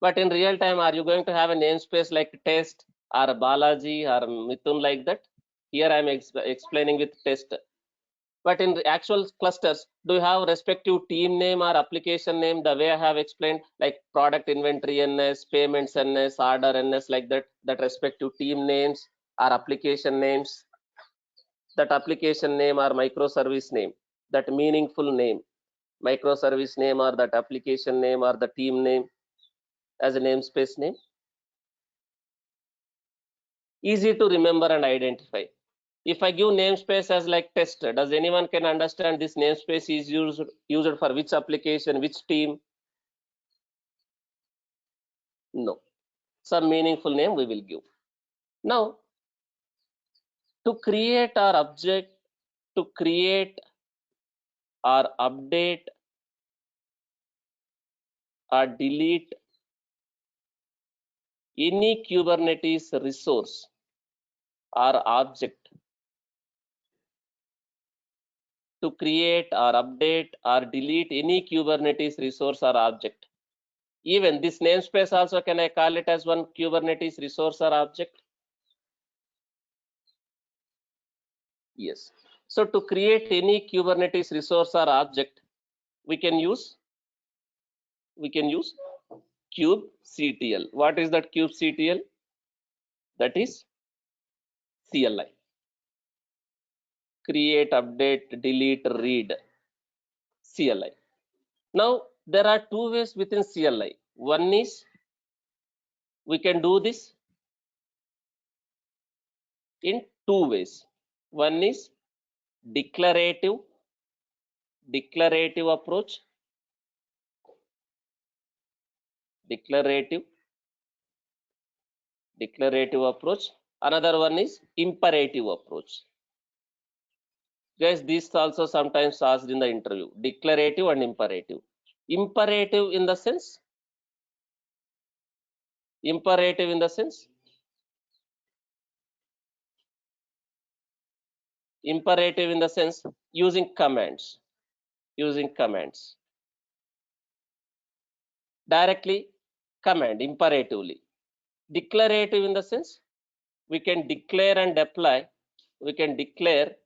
But in real time, are you going to have a namespace like test or Balaji or Mithun like that? Here I'm explaining with test. But in the actual clusters, do you have respective team name or application name the way I have explained, like product inventory NS, payments NS, order NS, like that, that respective team names or application names, that application name or microservice name, that meaningful name, microservice name or that application name or the team name as a namespace name? Easy to remember and identify. If I give namespace as like test, does anyone can understand this namespace is used for which application, which team? No. Some meaningful name we will give. Now, to create our object, to create or update or delete any Kubernetes resource or object, to create or update or delete any Kubernetes resource or object. Even this namespace also, can I call it as one Kubernetes resource or object? Yes. So to create any Kubernetes resource or object, we can use kubectl. What is that kubectl? That is CLI. Create, update, delete, read. CLI. Now there are two ways within CLI. One is we can do this in two ways. One is declarative approach, declarative approach. Another one is imperative approach. Guys, this also sometimes asked in the interview, declarative and imperative. Imperative in the sense, imperative in the sense, imperative in the sense using commands, directly command imperatively. Declarative in the sense we can declare and apply, we can declare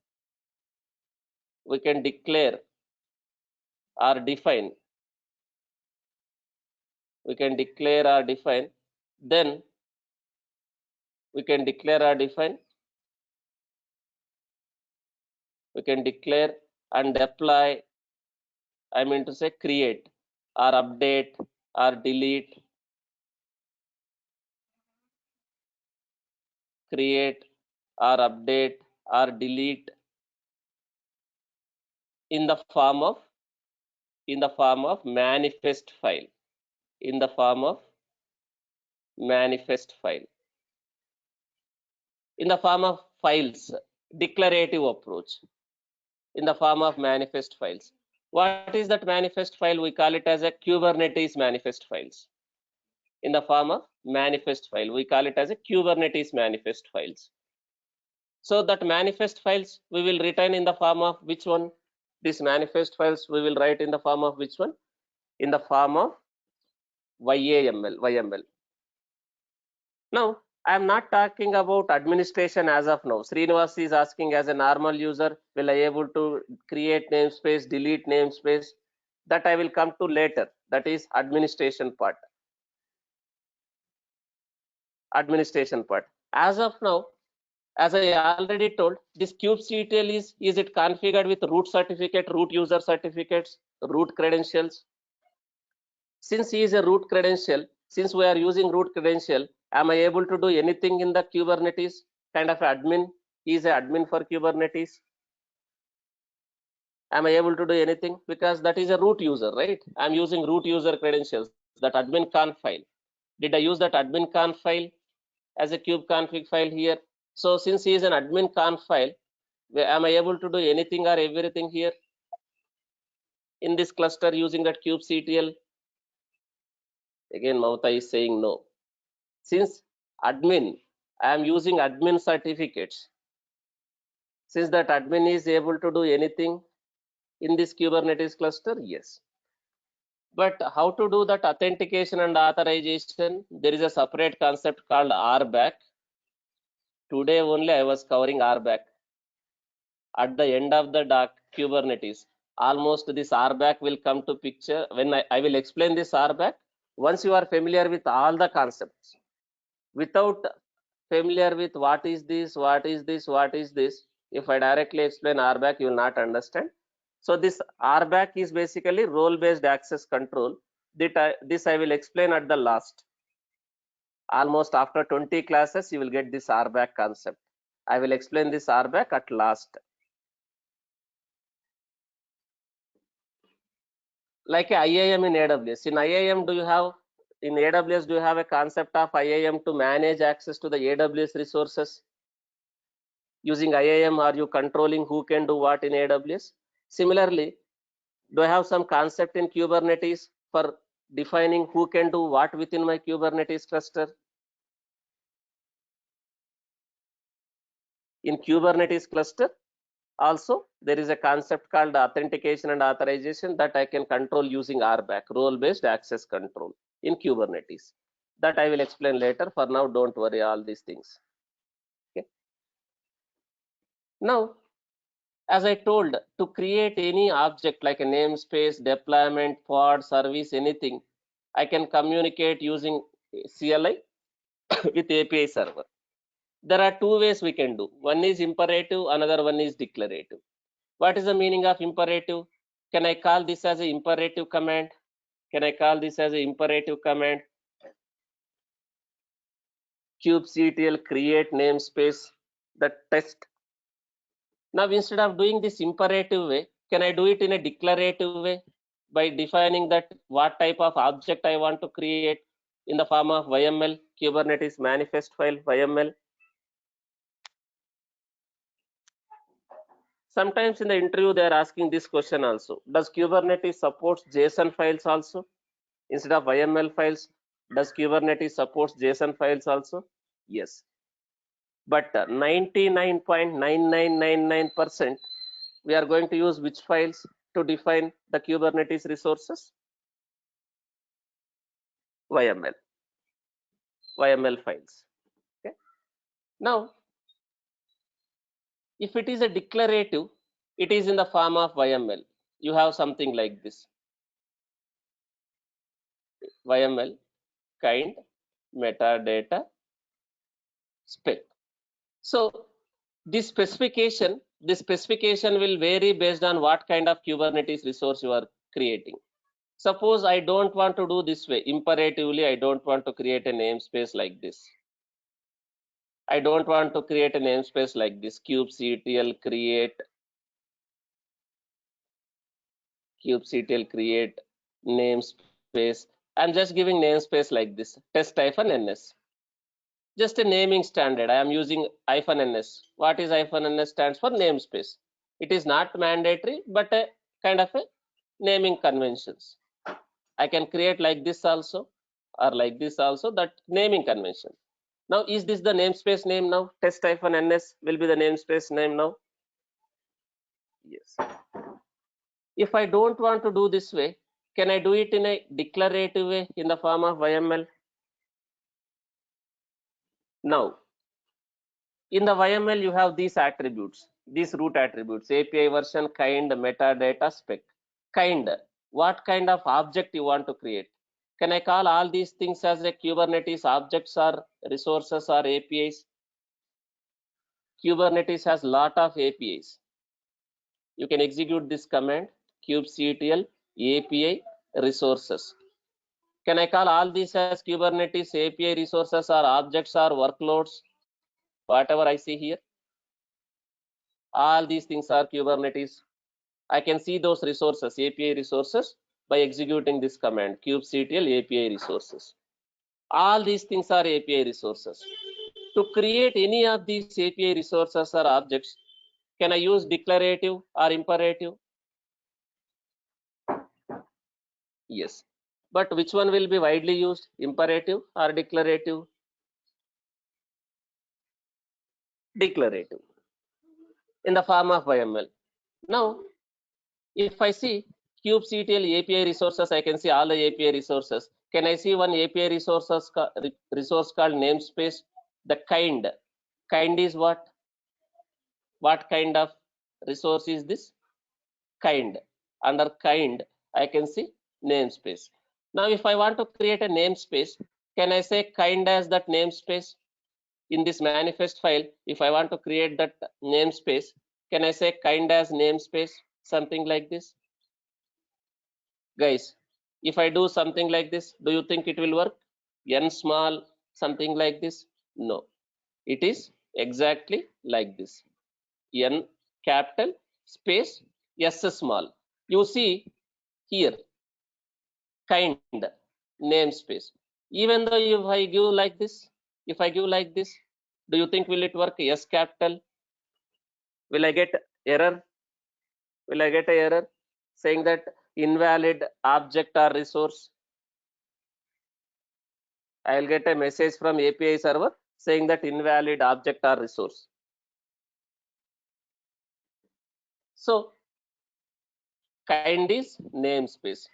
or define, we can declare or define, then we can declare or define, we can declare and apply, I mean to say create or update or delete, create or update or delete in the form of manifest file, in the form of manifest file, in the form of files, declarative approach, in the form of manifest files. What is that manifest file? We call it as a Kubernetes manifest files. In the form of manifest file, we call it as a Kubernetes manifest files. So that manifest files we will return in the form of which one? This manifest files we will write in the form of which one? In the form of YAML. Now, I am not talking about administration as of now. Srinivas is asking, as a normal user, will I able to create namespace, delete namespace? That I will come to later. That is administration part. As of now, as I already told, this kubectl is it configured with root certificate, root user certificates, root credentials? Since he is a root credential, since we are using root credential, am I able to do anything in the Kubernetes? Kind of admin. He is an admin for Kubernetes. Am I able to do anything? Because that is a root user, right? I'm using root user credentials, that admin conf file. Did I use that admin conf file as a kubeconfig file here? So since he is an admin conf file, am I able to do anything or everything here in this cluster using that kubectl? Again, Mamata is saying no. Since admin, I am using admin certificates. Since that admin is able to do anything in this Kubernetes cluster, yes. But how to do that authentication and authorization? There is a separate concept called RBAC. Today only I was covering RBAC. At the end of the doc Kubernetes, almost this RBAC will come to picture when I will explain this RBAC. Once you are familiar with all the concepts, without familiar with what is this, what is this, what is this, if I directly explain RBAC, you will not understand. So this RBAC is basically role-based access control. This I will explain at the last. Almost after 20 classes, you will get this RBAC concept. I will explain this RBAC at last. Like a IAM in AWS. In IAM, in AWS, do you have a concept of IAM to manage access to the AWS resources? Using IAM, are you controlling who can do what in AWS? Similarly, do I have some concept in Kubernetes for defining who can do what within my Kubernetes cluster? In Kubernetes cluster, also, there is a concept called authentication and authorization that I can control using RBAC, role-based access control in Kubernetes. That I will explain later. For now, don't worry all these things. Okay. Now, as I told, to create any object like a namespace, deployment, pod, service, anything, I can communicate using CLI with API server. There are two ways we can do. One is imperative, another one is declarative. What is the meaning of imperative? Can I call this as an imperative command? Can I call this as an imperative command? kubectl create namespace, the test. Now, instead of doing this imperative way, can I do it in a declarative way by defining that what type of object I want to create in the form of YML, Kubernetes manifest file, YML. Sometimes in the interview, they are asking this question also. Does Kubernetes supports JSON files also? Instead of YML files, does Kubernetes supports JSON files also? Yes. But 99.9999% we are going to use which files to define the Kubernetes resources? YML files. Okay. Now, if it is a declarative, it is in the form of YML. You have something like this. YML kind metadata spec. So this specification will vary based on what kind of Kubernetes resource you are creating. Suppose I don't want to do this way. Imperatively, I don't want to create a namespace like this. I don't want to create a namespace like this. kubectl create namespace. I'm just giving namespace like this. Test-ns. Just a naming standard. I am using -ns. What is -ns stands for? Namespace. It is not mandatory, but a kind of a naming conventions. I can create like this also, or like this also, that naming convention. Now, is this the namespace name now? Test-ns will be the namespace name now. Yes. If I don't want to do this way, can I do it in a declarative way in the form of YML? Now, in the YML, you have these attributes, these root attributes: API version, kind, metadata, spec. Kind, what kind of object you want to create? Can I call all these things as a Kubernetes objects or resources or APIs? Kubernetes has lot of APIs. You can execute this command, kubectl API resources. Can I call all these as Kubernetes API resources or objects or workloads? Whatever I see here, all these things are Kubernetes I can see those resources, API resources, by executing this command, kubectl API resources. All these things are API resources. To create any of these API resources or objects, can I use declarative or imperative? Yes. But which one will be widely used, imperative or declarative? Declarative in the form of YML. Now, if I see kubectl API resources, I can see all the API resources. Can I see one API resource called namespace? The kind. Kind is what? What kind of resource is this? Kind. Under kind, I can see namespace. Now, if I want to create a namespace, can I say kind as that namespace? In this manifest file, if I want to create that namespace, can I say kind as namespace? Something like this. Guys, if I do something like this, do you think it will work? N small, something like this? No, it is exactly like this. N capital space S small. You see here, kind namespace. Even though if I give like this, if I give like this, do you think will it work? S capital. Will I get error? Will I get a error saying that invalid object or resource? I will get a message from API server saying that invalid object or resource. So kind is namespace.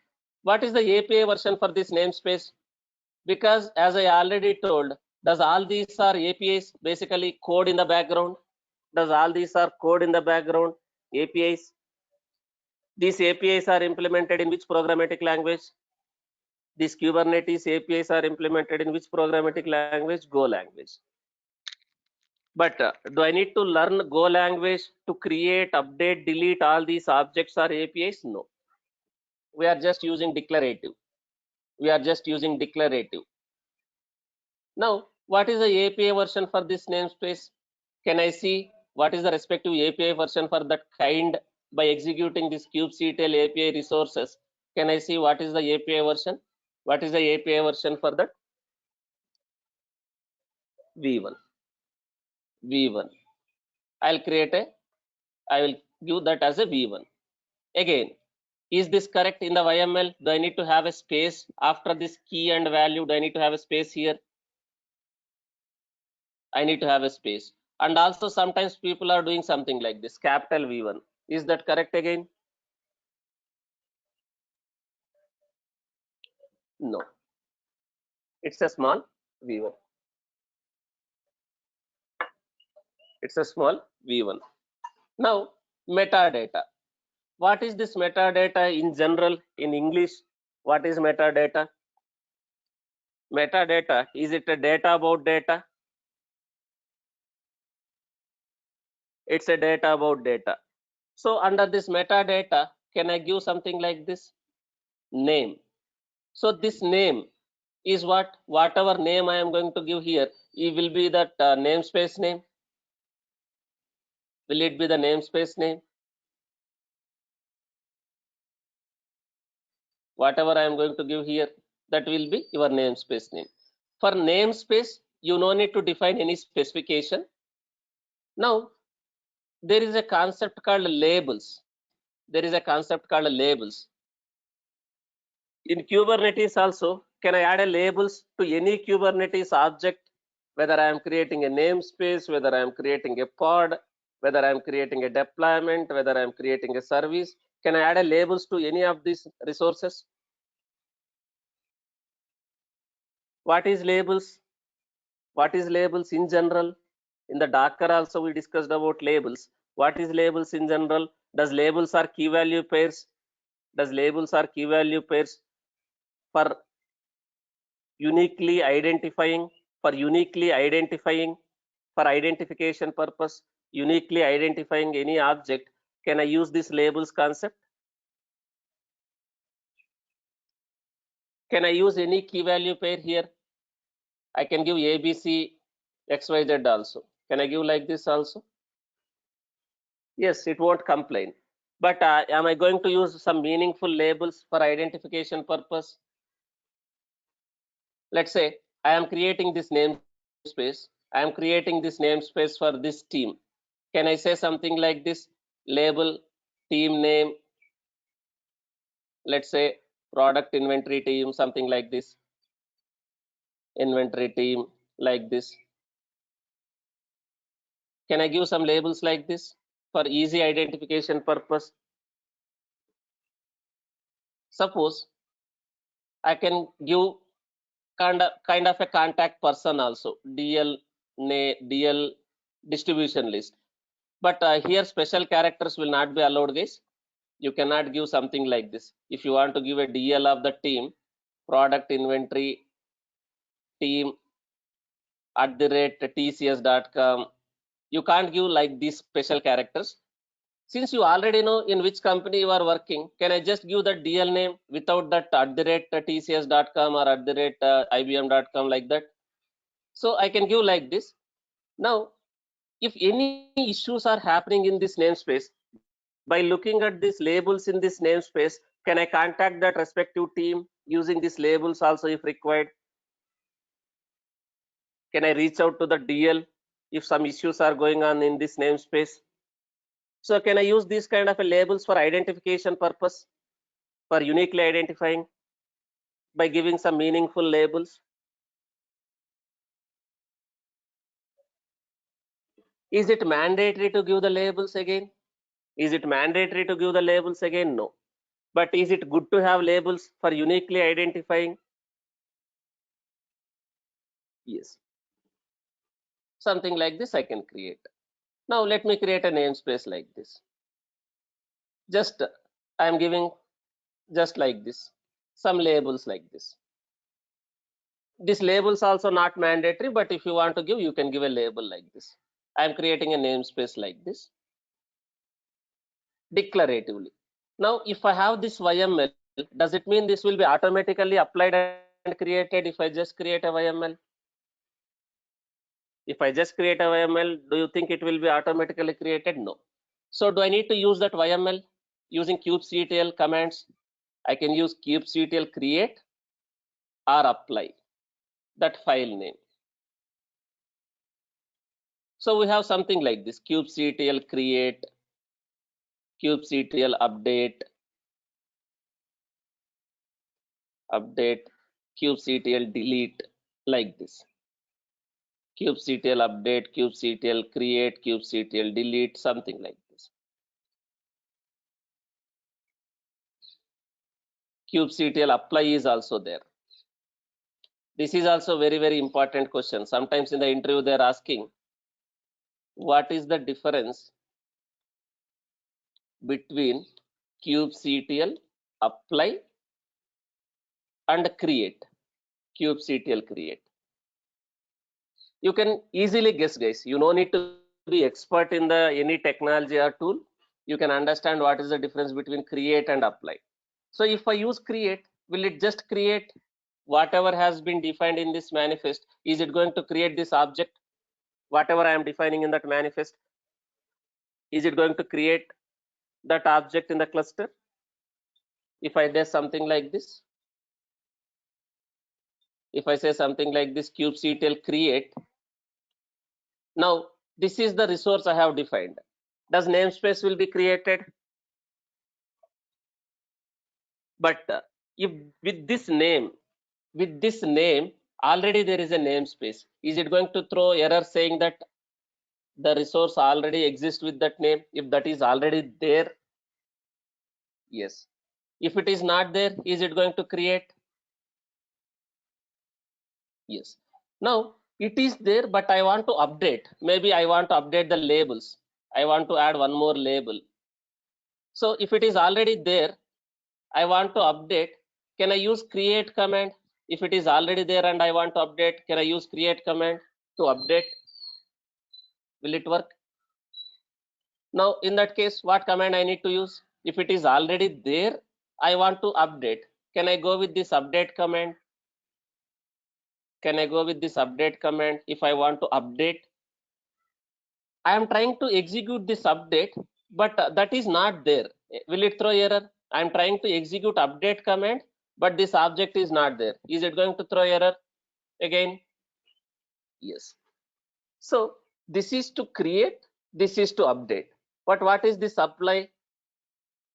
What is the API version for this namespace? Because as I already told, does all these are APIs basically code in the background? Does all these are code in the background? APIs. These APIs are implemented in which programmatic language? These Kubernetes APIs are implemented in which programmatic language? Go language. But do I need to learn Go language to create, update, delete all these objects or APIs? No. We are just using declarative. We are just using declarative. Now, what is the API version for this namespace? Can I see what is the respective API version for that kind by executing this kubectl API resources? Can I see what is the API version? What is the API version for that? V1. V1. I'll create a, I will give that as a V1. Again, is this correct in the YML? Do I need to have a space after this key and value? Do I need to have a space here? I need to have a space. And also sometimes people are doing something like this, capital V1. Is that correct again? No, it's a small V1. It's a small V1. Now, metadata. What is this metadata in general in English? What is metadata? Metadata, is it a data about data? It's a data about data. So under this metadata, can I give something like this? Name. So this name is what? Whatever name I am going to give here, it will be that namespace name. Will it be the namespace name? Whatever I am going to give here, that will be your namespace name. For namespace, you no need to define any specification. Now, there is a concept called labels. There is a concept called labels. In Kubernetes also, can I add a labels to any Kubernetes object, whether I am creating a namespace, whether I am creating a pod, whether I am creating a deployment, whether I am creating a service? Can I add a labels to any of these resources? What is labels? What is labels in general? In the Docker also we discussed about labels. What is labels in general? Does labels are key value pairs? Does labels are key value pairs for uniquely identifying, for uniquely identifying, for identification purpose, uniquely identifying any object? Can I use this labels concept? Can I use any key value pair here? I can give ABC, XYZ also. Can I give like this also? Yes, it won't complain. But am I going to use some meaningful labels for identification purpose? Let's say I am creating this namespace. I am creating this namespace for this team. Can I say something like this? Label team name, let's say product inventory team, something like this. Inventory team, like this. Can I give some labels like this for easy identification purpose? Suppose I can give kind of a contact person also, DL distribution list. But here special characters will not be allowed, guys. You cannot give something like this. If you want to give a DL of the team, product inventory team @tcs.com, you can't give like these special characters. Since you already know in which company you are working, can I just give the DL name without that @tcs.com or @ibm.com, like that? So I can give like this. Now, if any issues are happening in this namespace, by looking at these labels in this namespace, can I contact that respective team using these labels also if required? Can I reach out to the DL if some issues are going on in this namespace? So can I use these kind of labels for identification purpose, for uniquely identifying by giving some meaningful labels? Is it mandatory to give the labels again? Is it mandatory to give the labels again? No. But is it good to have labels for uniquely identifying? Yes. Something like this I can create. Now let me create a namespace like this. Just I am giving just like this, some labels like this. This labels also not mandatory, but if you want to give, you can give a label like this. I am creating a namespace like this, declaratively. Now, if I have this YML, does it mean this will be automatically applied and created if I just create a YML? If I just create a YML, do you think it will be automatically created? No. So do I need to use that YML using kubectl commands? I can use kubectl create or apply that file name. So we have something like this: kubectl create, kubectl update, kubectl delete, like this. Kubectl update, kubectl create, kubectl delete, something like this. Kubectl apply is also there. This is also very, very important question. Sometimes in the interview they are asking, what is the difference between kubectl apply and create? Kubectl create. You can easily guess, guys. You no need to be expert in the any technology or tool. You can understand what is the difference between create and apply. So if I use create, will it just create whatever has been defined in this manifest? Is it going to create this object, whatever I am defining in that manifest? Is it going to create that object in the cluster? If I do something like this, if I say something like this, kubectl create, now this is the resource I have defined. Does namespace will be created? But if with this name already there is a namespace, is it going to throw error saying that the resource already exists with that name? If that is already there, yes. If it is not there, is it going to create? Yes. Now it is there, but I want to update. Maybe I want to update the labels. I want to add one more label. So if it is already there, I want to update. Can I use create command? If it is already there and I want to update, can I use create command to update? Will it work? Now in that case, what command I need to use? If it is already there, I want to update. Can I go with this update command? Can I go with this update command if I want to update? I am trying to execute this update, but that is not there. Will it throw error? I'm trying to execute update command, but this object is not there. Is it going to throw error again? Yes. So this is to create, this is to update. But what is this apply?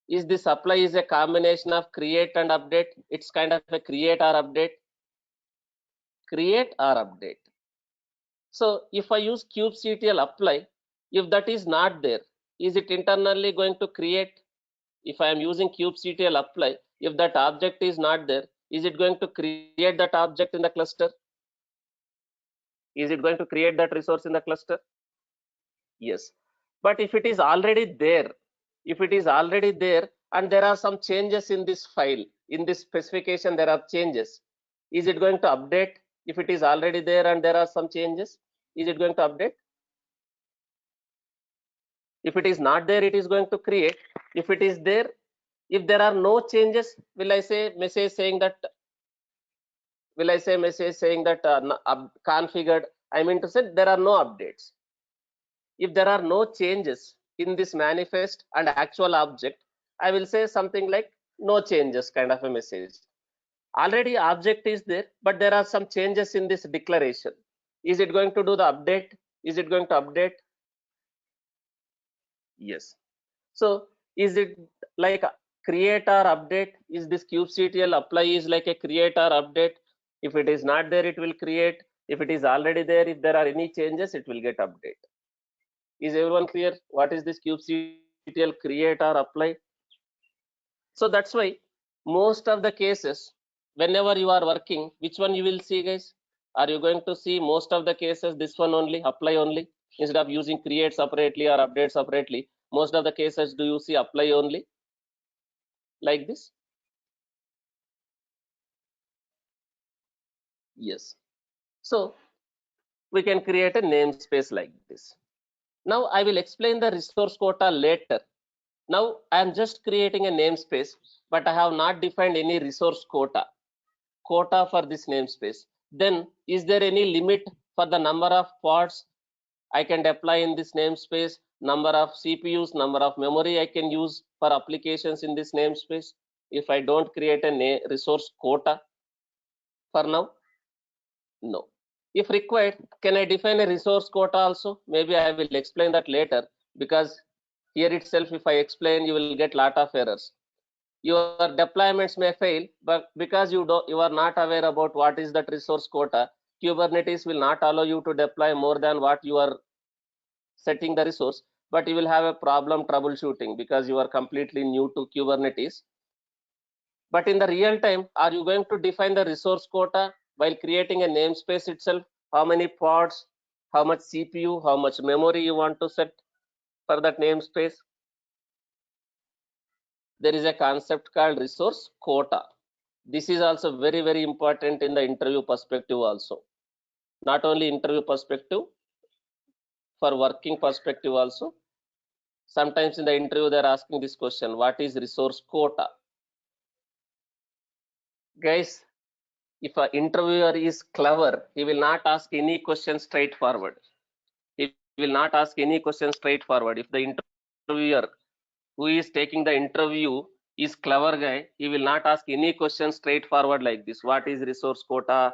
Is this apply is a combination of create and update? It's kind of a create or update. Create or update. So if I use kubectl apply, if that is not there, is it internally going to create? If I am using kubectl apply, if that object is not there, is it going to create that object in the cluster? Is it going to create that resource in the cluster? Yes. But if it is already there, if it is already there and there are some changes in this file, in this specification there are changes, is it going to update? If it is already there and there are some changes, is it going to update? If it is not there, it is going to create. If it is there, if there are no changes, will I say message saying that configured? I mean to say there are no updates. If there are no changes in this manifest and actual object, I will say something like no changes kind of a message. Already object is there, but there are some changes in this declaration. Is it going to do the update? Is it going to update? Yes. So is it like a create or update? Is this kubectl apply is like a create or update? If it is not there, it will create. If it is already there, if there are any changes, it will get update. Is everyone clear? What is this kubectl create or apply? So that's why most of the cases, whenever you are working, which one you will see, guys? Are you going to see most of the cases this one only, apply only, instead of using create separately or update separately? Most of the cases, do you see apply only like this? Yes. So we can create a namespace like this. Now I will explain the resource quota later. Now I am just creating a namespace, but I have not defined any resource quota for this namespace. Then is there any limit for the number of pods I can deploy in this namespace, number of CPUs, number of memory I can use for applications in this namespace if I don't create a resource quota for now? No. If required, can I define a resource quota also? Maybe I will explain that later, because here itself, if I explain, you will get lot of errors. Your deployments may fail, but because you are not aware about what is that resource quota, Kubernetes will not allow you to deploy more than what you are setting the resource, but you will have a problem troubleshooting because you are completely new to Kubernetes. But in the real time, are you going to define the resource quota while creating a namespace itself? How many pods, how much CPU, how much memory you want to set for that namespace? There is a concept called resource quota. This is also very, very important in the interview perspective also. Not only interview perspective, for working perspective also. Sometimes in the interview, they're asking this question, what is resource quota? Guys, if an interviewer is clever, he will not ask any question straightforward. He will not ask any question straightforward. If the interviewer who is taking the interview is clever guy, he will not ask any question straightforward like this. What is resource quota?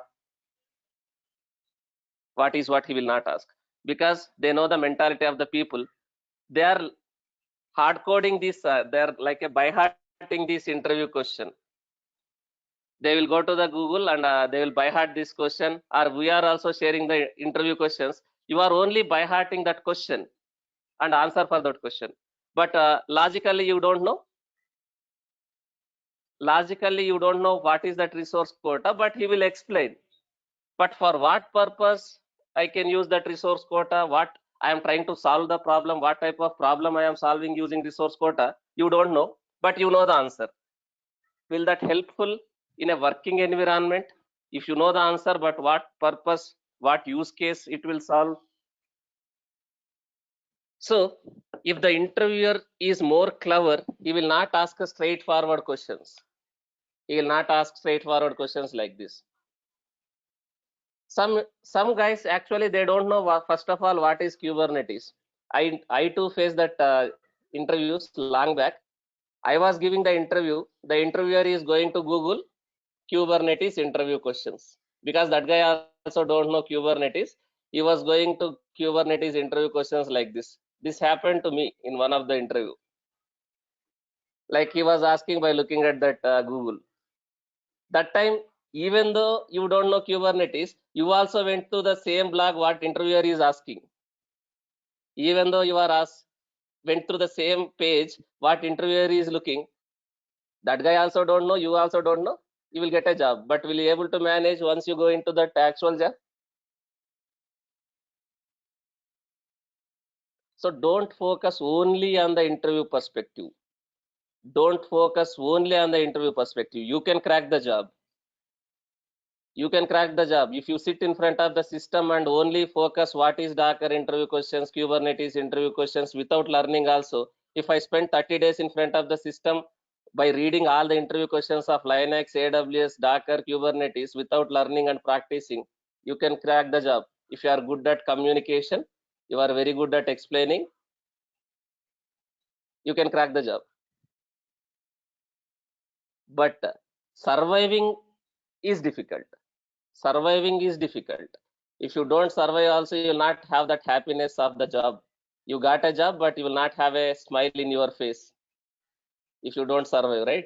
What he will not ask, because they know the mentality of the people. They are hard coding this. They're like a by hearting this interview question. They will go to the Google and they will by heart this question, or we are also sharing the interview questions. You are only by hearting that question and answer for that question. But logically, you don't know. Logically, you don't know what is that resource quota, but he will explain. But for what purpose I can use that resource quota? What I am trying to solve the problem? What type of problem I am solving using resource quota? You don't know, but you know the answer. Will that helpful in a working environment? If you know the answer, but what purpose, what use case it will solve? So if the interviewer is more clever, he will not ask a straightforward questions. He will not ask straightforward questions like this. Some guys actually they don't know first of all what is Kubernetes. I too faced that interviews long back. I was giving the interview. The interviewer is going to Google Kubernetes interview questions because that guy also don't know Kubernetes. He was going to Kubernetes interview questions like this. This happened to me in one of the interview. Like he was asking by looking at that Google. That time, even though you don't know Kubernetes, you also went to the same blog what interviewer is asking. Even though you are asked, went through the same page what interviewer is looking, that guy also don't know, you also don't know, you will get a job. But will you able to manage once you go into that actual job? So don't focus only on the interview perspective. Don't focus only on the interview perspective. You can crack the job. You can crack the job if you sit in front of the system and only focus what is Docker interview questions, Kubernetes interview questions without learning also. If I spend 30 days in front of the system by reading all the interview questions of Linux, AWS, Docker, Kubernetes without learning and practicing, you can crack the job. If you are good at communication, you are very good at explaining, you can crack the job. But surviving is difficult. Surviving is difficult. If you don't survive also, you will not have that happiness of the job. You got a job, but you will not have a smile in your face if you don't survive, right?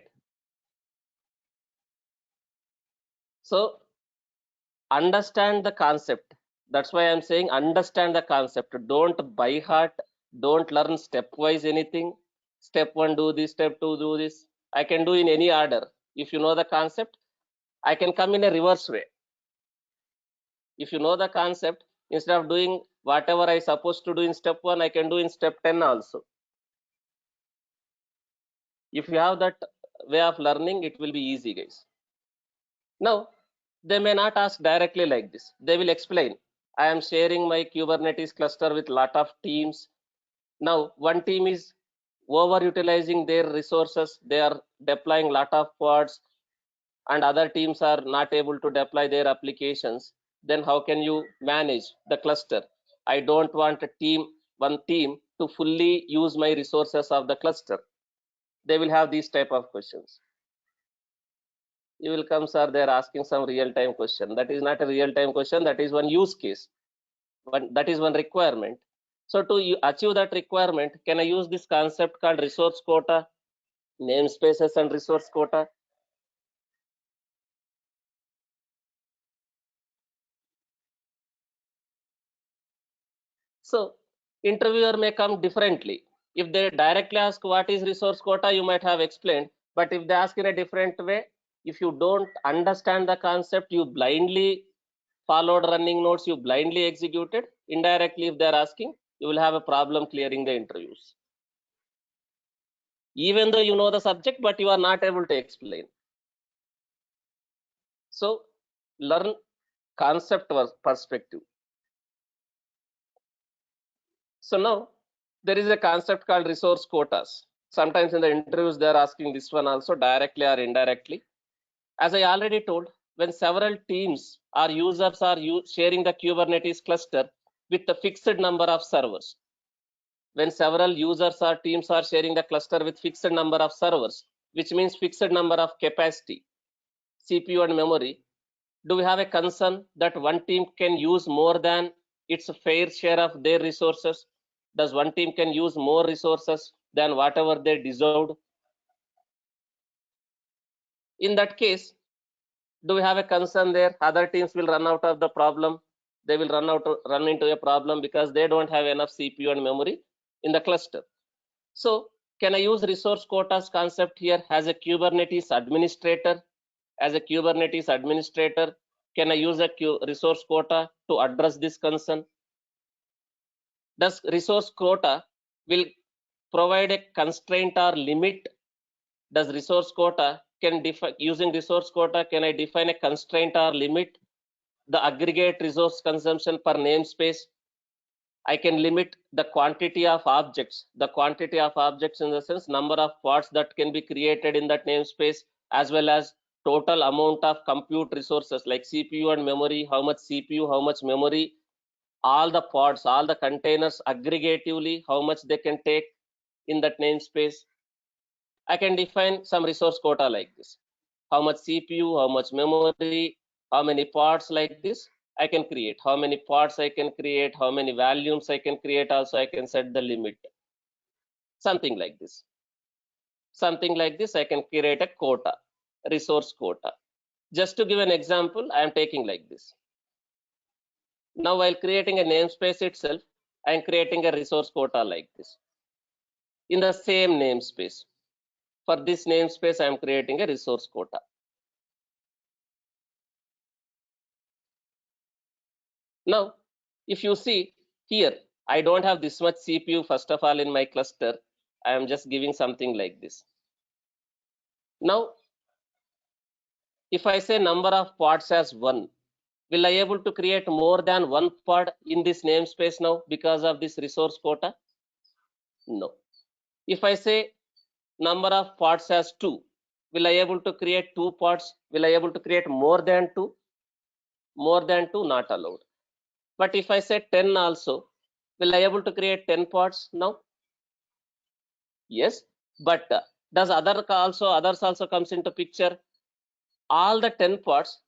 So understand the concept. That's why I'm saying understand the concept. Don't by heart, don't learn stepwise anything. Step one, do this, step two, do this. I can do in any order. If you know the concept, I can come in a reverse way. If you know the concept, instead of doing whatever I supposed to do in step 1, I can do in step 10 also. If you have that way of learning, it will be easy, guys. Now they may not ask directly like this. They will explain, I am sharing my Kubernetes cluster with lot of teams. Now one team is overutilizing their resources. They are deploying lot of pods and other teams are not able to deploy their applications. Then how can you manage the cluster? I don't want one team to fully use my resources of the cluster. They will have these type of questions. You will come, sir, they're asking some real-time question. That is not a real-time question. That is one use case. That is one requirement. So to achieve that requirement, can I use this concept called resource quota, namespaces and resource quota? So interviewer may come differently. If they directly ask what is resource quota, you might have explained. But if they ask in a different way, if you don't understand the concept, you blindly followed running nodes, you blindly executed. Indirectly, if they're asking, you will have a problem clearing the interviews. Even though you know the subject, but you are not able to explain. So learn concept perspective. So now there is a concept called resource quotas. Sometimes in the interviews they are asking this one also directly or indirectly. As I already told, when several teams or users are sharing the Kubernetes cluster with a fixed number of servers, when several users or teams are sharing the cluster with fixed number of servers, which means fixed number of capacity, CPU and memory, do we have a concern that one team can use more than its fair share of their resources? Does one team can use more resources than whatever they deserved? In that case, do we have a concern there? Other teams will run out of the problem. They will run into a problem because they don't have enough CPU and memory in the cluster. So can I use resource quotas concept here as a Kubernetes administrator? As a Kubernetes administrator, can I use a resource quota to address this concern? Does resource quota will provide a constraint or limit? Does resource quota can define, using resource quota, can I define a constraint or limit the aggregate resource consumption per namespace? I can limit the quantity of objects, in the sense number of pods that can be created in that namespace, as well as total amount of compute resources like CPU and memory, how much CPU, how much memory, all the pods, all the containers aggregatively, how much they can take in that namespace. I can define some resource quota like this. How much CPU, how much memory, how many parts like this I can create. How many parts I can create, how many volumes I can create. Also, I can set the limit. Something like this. Something like this, I can create a quota, resource quota. Just to give an example, I am taking like this. Now, while creating a namespace itself, I am creating a resource quota like this. In the same namespace. For this namespace, I am creating a resource quota. Now, if you see here, I don't have this much CPU first of all in my cluster. I am just giving something like this. Now, if I say number of pods as 1, will I able to create more than one pod in this namespace now because of this resource quota? No. If I say number of pods as 2, will I able to create 2 pods? Will I able to create more than 2? More than 2, not allowed. But if I say 10 also, will I able to create 10 pods now? Yes. But does others also comes into picture? All the 10 pods,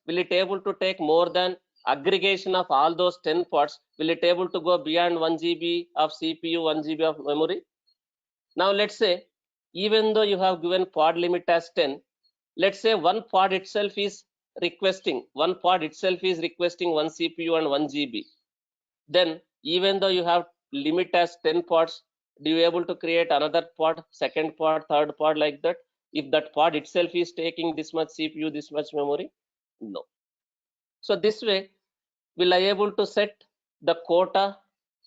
will it able to take more than aggregation of all those 10 pods? Will it able to go beyond 1 GB of CPU, 1 GB of memory? Now let's say, even though you have given pod limit as 10, let's say one pod itself is requesting 1 CPU and 1 GB. Then even though you have limit as 10 pods, do you able to create another pod, second pod, third pod like that? If that pod itself is taking this much CPU, this much memory? No. So this way, will I able to set the quota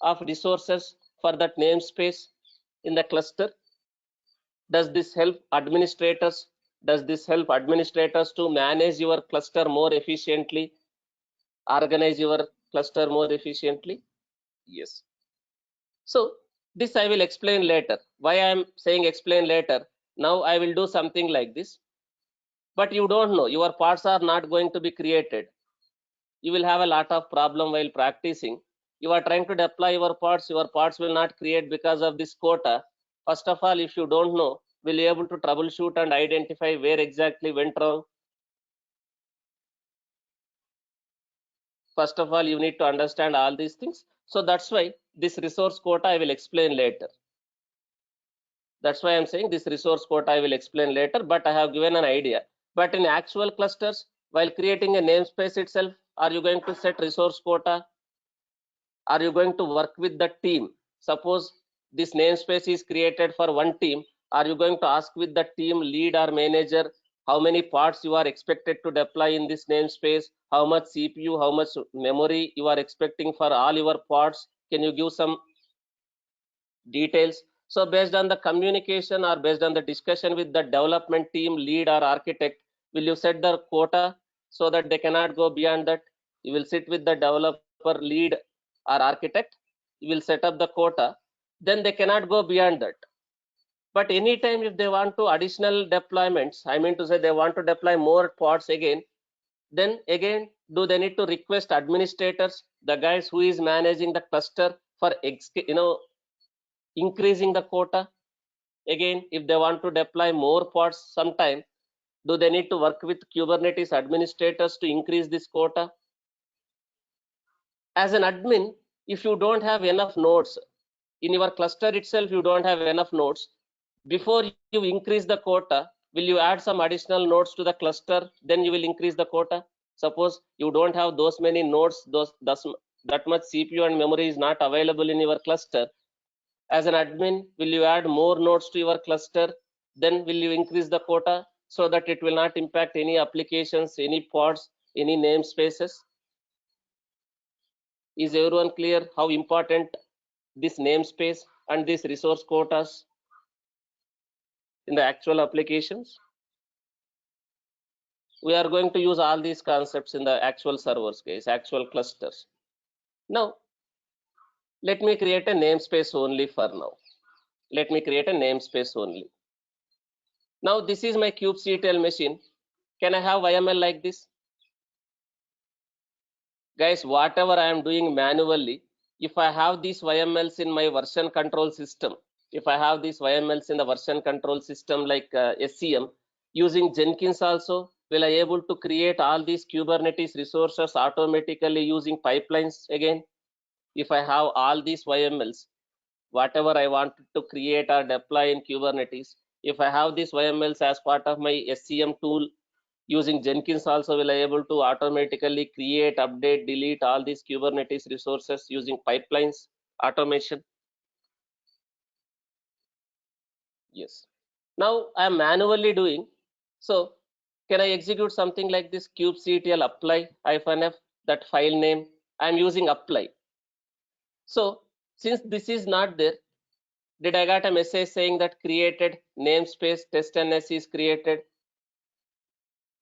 of resources for that namespace in the cluster? Does this help administrators? Does this help administrators to manage your cluster more efficiently, organize your cluster more efficiently? Yes. So this I will explain later. Why I am saying explain later? Now I will do something like this. But you don't know, your parts are not going to be created. You will have a lot of problem while practicing. You are trying to deploy your parts will not create because of this quota. First of all, if you don't know, will you able to troubleshoot and identify where exactly went wrong? First of all, you need to understand all these things. So that's why this resource quota I will explain later. That's why I'm saying this resource quota I will explain later, but I have given an idea. But in actual clusters, while creating a namespace itself, are you going to set resource quota? Are you going to work with the team? Suppose this namespace is created for one team. Are you going to ask with the team lead or manager how many parts you are expected to deploy in this namespace? How much CPU, how much memory you are expecting for all your parts? Can you give some details? So based on the communication or based on the discussion with the development team lead or architect, will you set the quota so that they cannot go beyond that? You will sit with the developer lead or architect, you will set up the quota, then they cannot go beyond that. But anytime if they want to additional deployments, I mean to say they want to deploy more pods again, then again, do they need to request administrators, the guys who is managing the cluster for increasing the quota? Again, if they want to deploy more pods sometime, do they need to work with Kubernetes administrators to increase this quota? As an admin, if you don't have enough nodes in your cluster itself, you don't have enough nodes, before you increase the quota, will you add some additional nodes to the cluster, then you will increase the quota? Suppose you don't have those many nodes, that much CPU and memory is not available in your cluster. As an admin, will you add more nodes to your cluster? Then will you increase the quota so that it will not impact any applications, any pods, any namespaces? Is everyone clear how important this namespace and this resource quotas in the actual applications? We are going to use all these concepts in the actual servers case, actual clusters. Now, let me create a namespace only for now. Let me create a namespace only. Now, this is my kubectl machine. Can I have YML like this? Guys, whatever I am doing manually, if I have these YMLs in my version control system, If I have these YMLs in the version control system like SCM, using Jenkins also, will I able to create all these Kubernetes resources automatically using pipelines again? If I have all these YMLs, whatever I want to create or deploy in Kubernetes, if I have these YMLs as part of my SCM tool, using Jenkins also will I able to automatically create, update, delete all these Kubernetes resources using pipelines automation? Yes. Now I am manually doing. So can I execute something like this kubectl apply -f, that file name? I am using apply. So since this is not there, did I got a message saying that created namespace testns is created?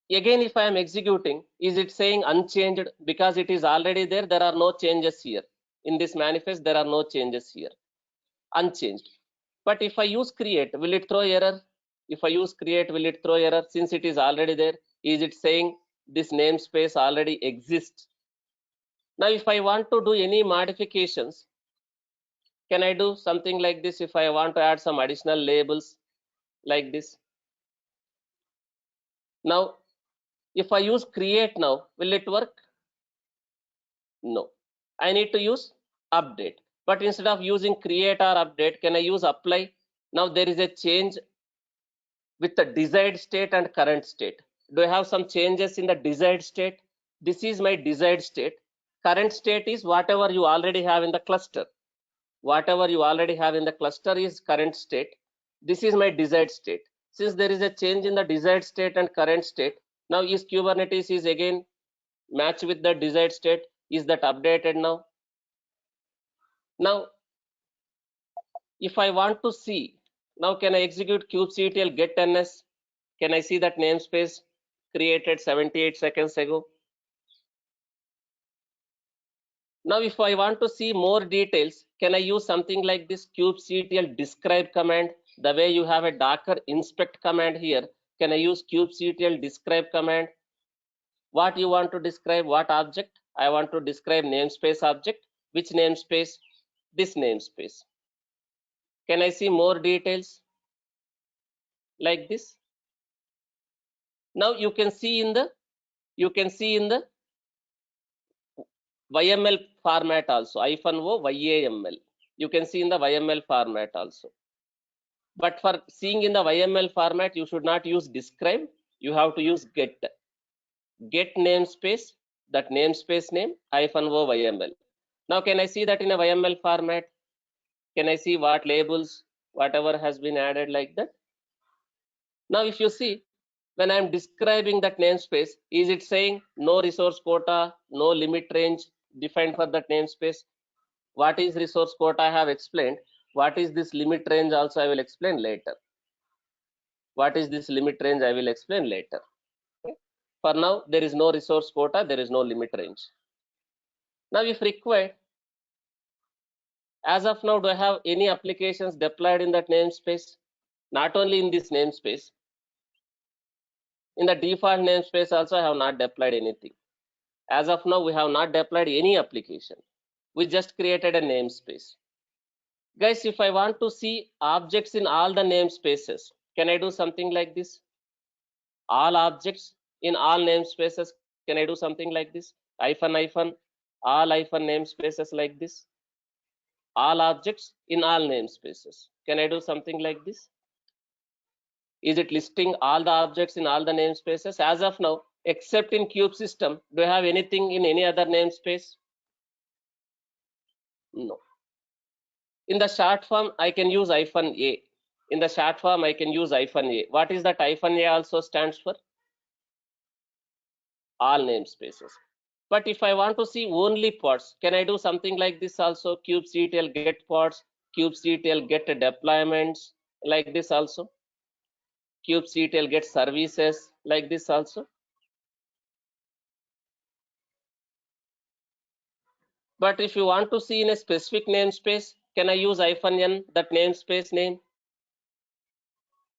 Again, if I am executing, is it saying unchanged? Because it is already there, there are no changes here. In this manifest, there are no changes here, unchanged. But if I use create, will it throw error? If I use create, will it throw error? Since it is already there, is it saying this namespace already exists? Now, if I want to do any modifications, can I do something like this? If I want to add some additional labels like this. Now, if I use create now, will it work? No. I need to use update. But instead of using create or update, can I use apply? Now there is a change with the desired state and current state. Do I have some changes in the desired state? This is my desired state. Current state is whatever you already have in the cluster. Whatever you already have in the cluster is current state. This is my desired state. Since there is a change in the desired state and current state, now is Kubernetes is again match with the desired state. Is that updated now? Now, if I want to see, now can I execute kubectl get ns? Can I see that namespace created 78 seconds ago? Now, if I want to see more details, can I use something like this kubectl describe command? The way you have a Docker inspect command here, can I use kubectl describe command? What you want to describe? What object? I want to describe namespace object. Which namespace? This namespace. Can I see more details like this? Now you can see in the YML format also, -o YAML. You can see in the YML format also. But for seeing in the YML format, you should not use describe. You have to use get. Get namespace, that namespace name -o YML. Now can I see that in a YML format? Can I see what labels, whatever has been added like that? Now if you see, when I'm describing that namespace, is it saying no resource quota, no limit range defined for that namespace? What is resource quota I have explained. What is this limit range also I will explain later. What is this limit range I will explain later. Okay. For now, there is no resource quota, there is no limit range. Now if required, as of now, do I have any applications deployed in that namespace? Not only in this namespace, in the default namespace also I have not deployed anything. As of now, we have not deployed any application. We just created a namespace. Guys, if I want to see objects in all the namespaces, can I do something like this? All objects in all namespaces, can I do something like this? -, all namespaces like this. All objects in all namespaces. Can I do something like this? Is it listing all the objects in all the namespaces? As of now, except in cube system, do I have anything in any other namespace? No. In the short form, I can use -a. In the short form, I can use -a. What is that -a also stands for? All namespaces. But if I want to see only pods, can I do something like this also? Kubectl get pods, kubectl get deployments, like this also. Kubectl get services, like this also. But if you want to see in a specific namespace, can I use -n, that namespace name?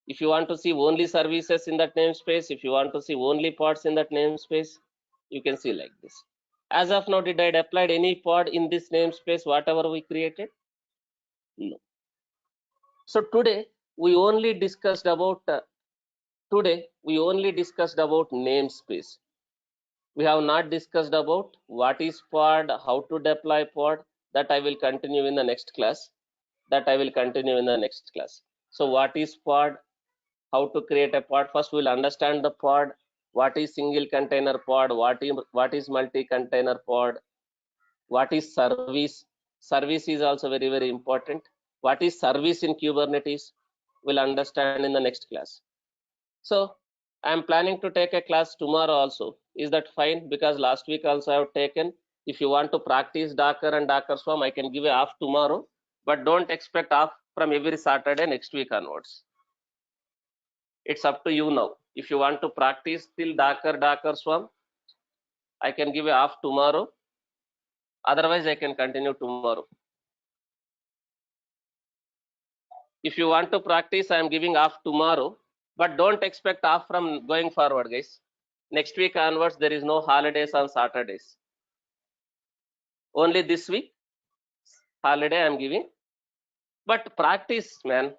If you want to see only services in that namespace, if you want to see only pods in that namespace, you can see like this. As of now, did I deploy any pod in this namespace, whatever we created? No. So today we only discussed about namespace. We have not discussed about what is pod, how to deploy pod. That I will continue in the next class. So what is pod? How to create a pod? First we'll understand the pod. What is single container pod? What is multi-container pod? What is service? Service is also very, very important. What is service in Kubernetes? We'll understand in the next class. So I'm planning to take a class tomorrow also. Is that fine? Because last week also I have taken. If you want to practice Docker and Docker Swarm, I can give you off tomorrow, but don't expect off from every Saturday next week onwards. It's up to you now. If you want to practice till Docker Swarm, I can give you off tomorrow. Otherwise, I can continue tomorrow. If you want to practice, I am giving off tomorrow, but don't expect off from going forward, guys. Next week onwards, there is no holidays on Saturdays. Only this week, holiday I am giving. But practice, man.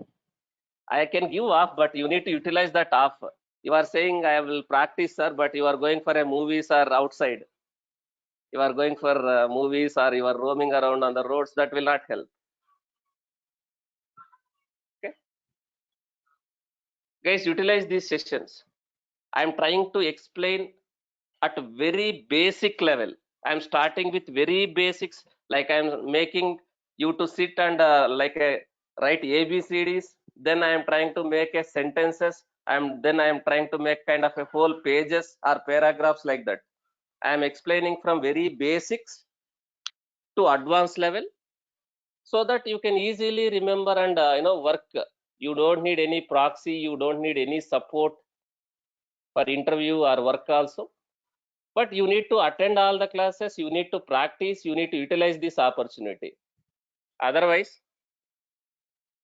I can give off, but you need to utilize that off. You are saying I will practice, sir, but you are going for a movies or outside. You are going for movies or you are roaming around on the roads. That will not help. Okay, guys, utilize these sessions. I am trying to explain at a very basic level. I'm starting with very basics, like I'm making you to sit and write ABCDs. Then I am trying to make a sentences. Then I am trying to make kind of a whole pages or paragraphs like that. I am explaining from very basics to advanced level so that you can easily remember and work. You don't need any proxy. You don't need any support for interview or work also. But you need to attend all the classes, you need to practice, you need to utilize this opportunity. Otherwise,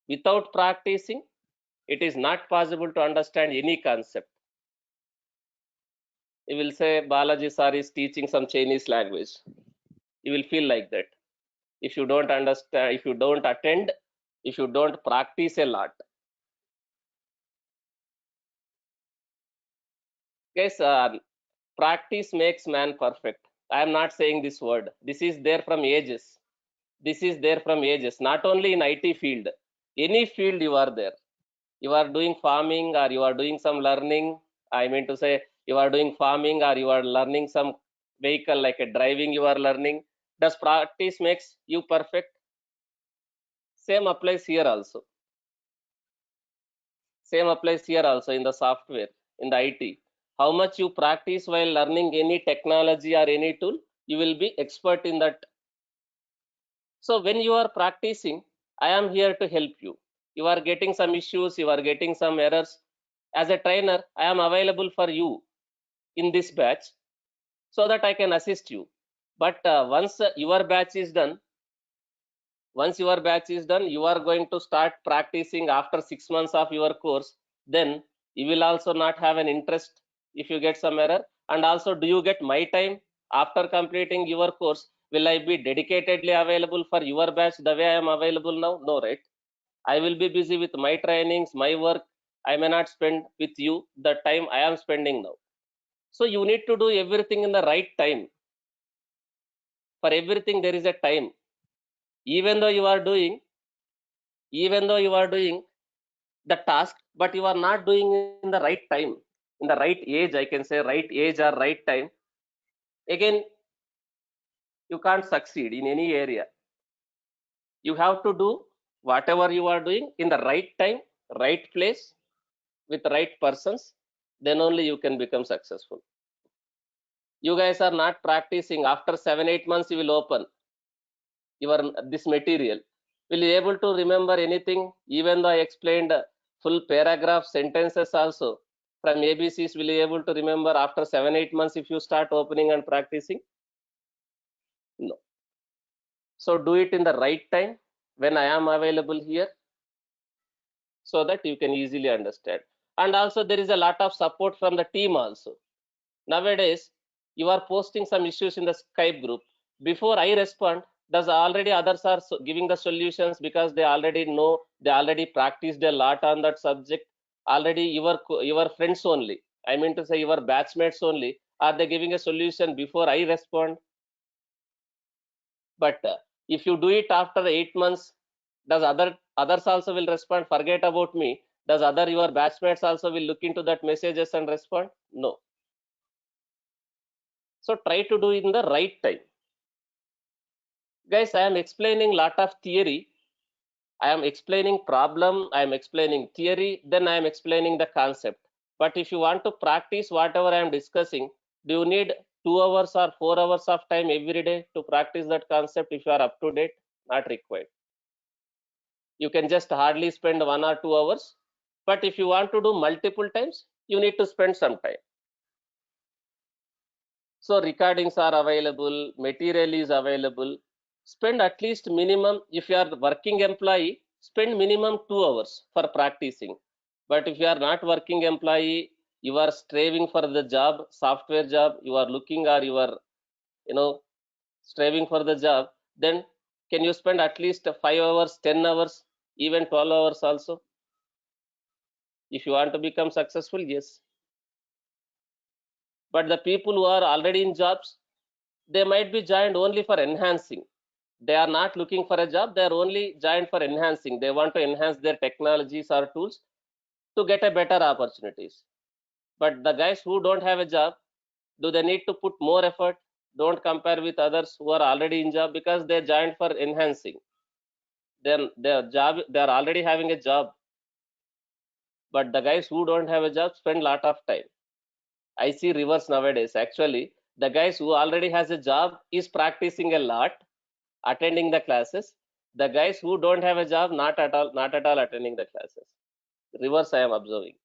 without practicing, it is not possible to understand any concept. You will say Balaji sir is teaching some Chinese language. You will feel like that if you don't understand, if you don't attend, if you don't practice a lot. Guys, practice makes man perfect. I am not saying this word. This is there from ages. Not only in IT field, any field you are there. You are doing farming or you are doing some learning. I mean to say, you are doing farming or you are learning some vehicle like a driving, you are learning. Does practice makes you perfect? Same applies here also. In the software, in the IT. How much you practice while learning any technology or any tool, you will be expert in that. So when you are practicing, I am here to help you. You are getting some issues, you are getting some errors. As a trainer, I am available for you in this batch so that I can assist you. But once your batch is done, you are going to start practicing after 6 months of your course. Then you will also not have an interest if you get some error. And also, do you get my time after completing your course? Will I be dedicatedly available for your batch the way I am available now? No, right? I will be busy with my trainings, my work. I may not spend with you the time I am spending now. So you need to do everything in the right time. For everything there is a time. Even though you are doing the task, but you are not doing in the right time, in the right age, I can say right age or right time, again you can't succeed in any area. You have to do whatever you are doing in the right time, right place, with right persons. Then only you can become successful. You guys are not practicing. After 7-8 months you will open your this material. Will you able to remember anything? Even though I explained full paragraph sentences also from ABCs, will you able to remember after 7-8 months if you start opening and practicing? No. So do it in the right time when I am available here, so that you can easily understand. And also there is a lot of support from the team also. Nowadays you are posting some issues in the Skype group. Before I respond, Does already others are giving the solutions because they already know, they already practiced a lot on that subject? Already your friends only, I mean to say your batchmates only, are they giving a solution before I respond? But if you do it after 8 months, does others also will respond? Forget about me. Does other your batchmates also will look into that messages and respond? No. So try to do it in the right time. Guys, I am explaining lot of theory. I am explaining problem, I am explaining theory, then I am explaining the concept. But if you want to practice whatever I am discussing, do you need 2 hours or 4 hours of time every day to practice that concept if you are up to date? Not required. You can just hardly spend 1 or 2 hours. But if you want to do multiple times, you need to spend some time. So recordings are available, material is available. Spend at least minimum, if you are working employee, spend minimum 2 hours for practicing. But if you are not working employee, you are striving for the job, software job, you are looking, or you are, striving for the job, then can you spend at least 5 hours, 10 hours, even 12 hours also? If you want to become successful, yes. But the people who are already in jobs, they might be joined only for enhancing. They are not looking for a job, they are only joined for enhancing. They want to enhance their technologies or tools to get a better opportunities. But the guys who don't have a job, do they need to put more effort? Don't compare with others who are already in job, because they're joined for enhancing. Then their job, they are already having a job. But the guys who don't have a job spend lot of time. I see reverse nowadays. Actually, the guys who already has a job is practicing a lot, attending the classes. The guys who don't have a job, not at all attending the classes. Reverse I am observing.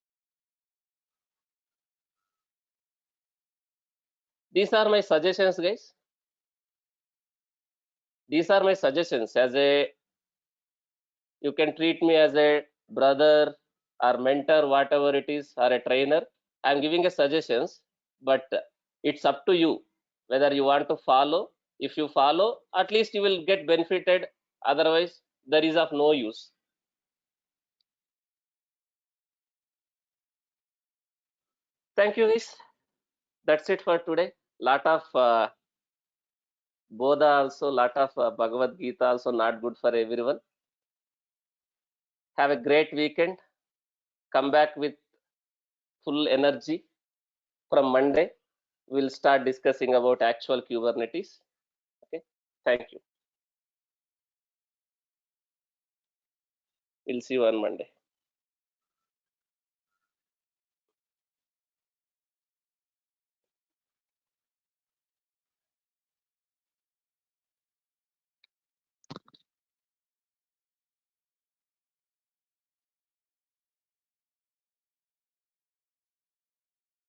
These are my suggestions, guys. These are my suggestions. As a, you can treat me as a brother or mentor, whatever it is, or a trainer. I'm giving a suggestions, but it's up to you whether you want to follow. If you follow, at least you will get benefited. Otherwise, there is of no use. Thank you, guys. That's it for today. Lot of Bodha also, lot of Bhagavad Gita also not good for everyone. Have a great weekend. Come back with full energy. From Monday, we'll start discussing about actual Kubernetes. Okay. Thank you. We'll see you on Monday.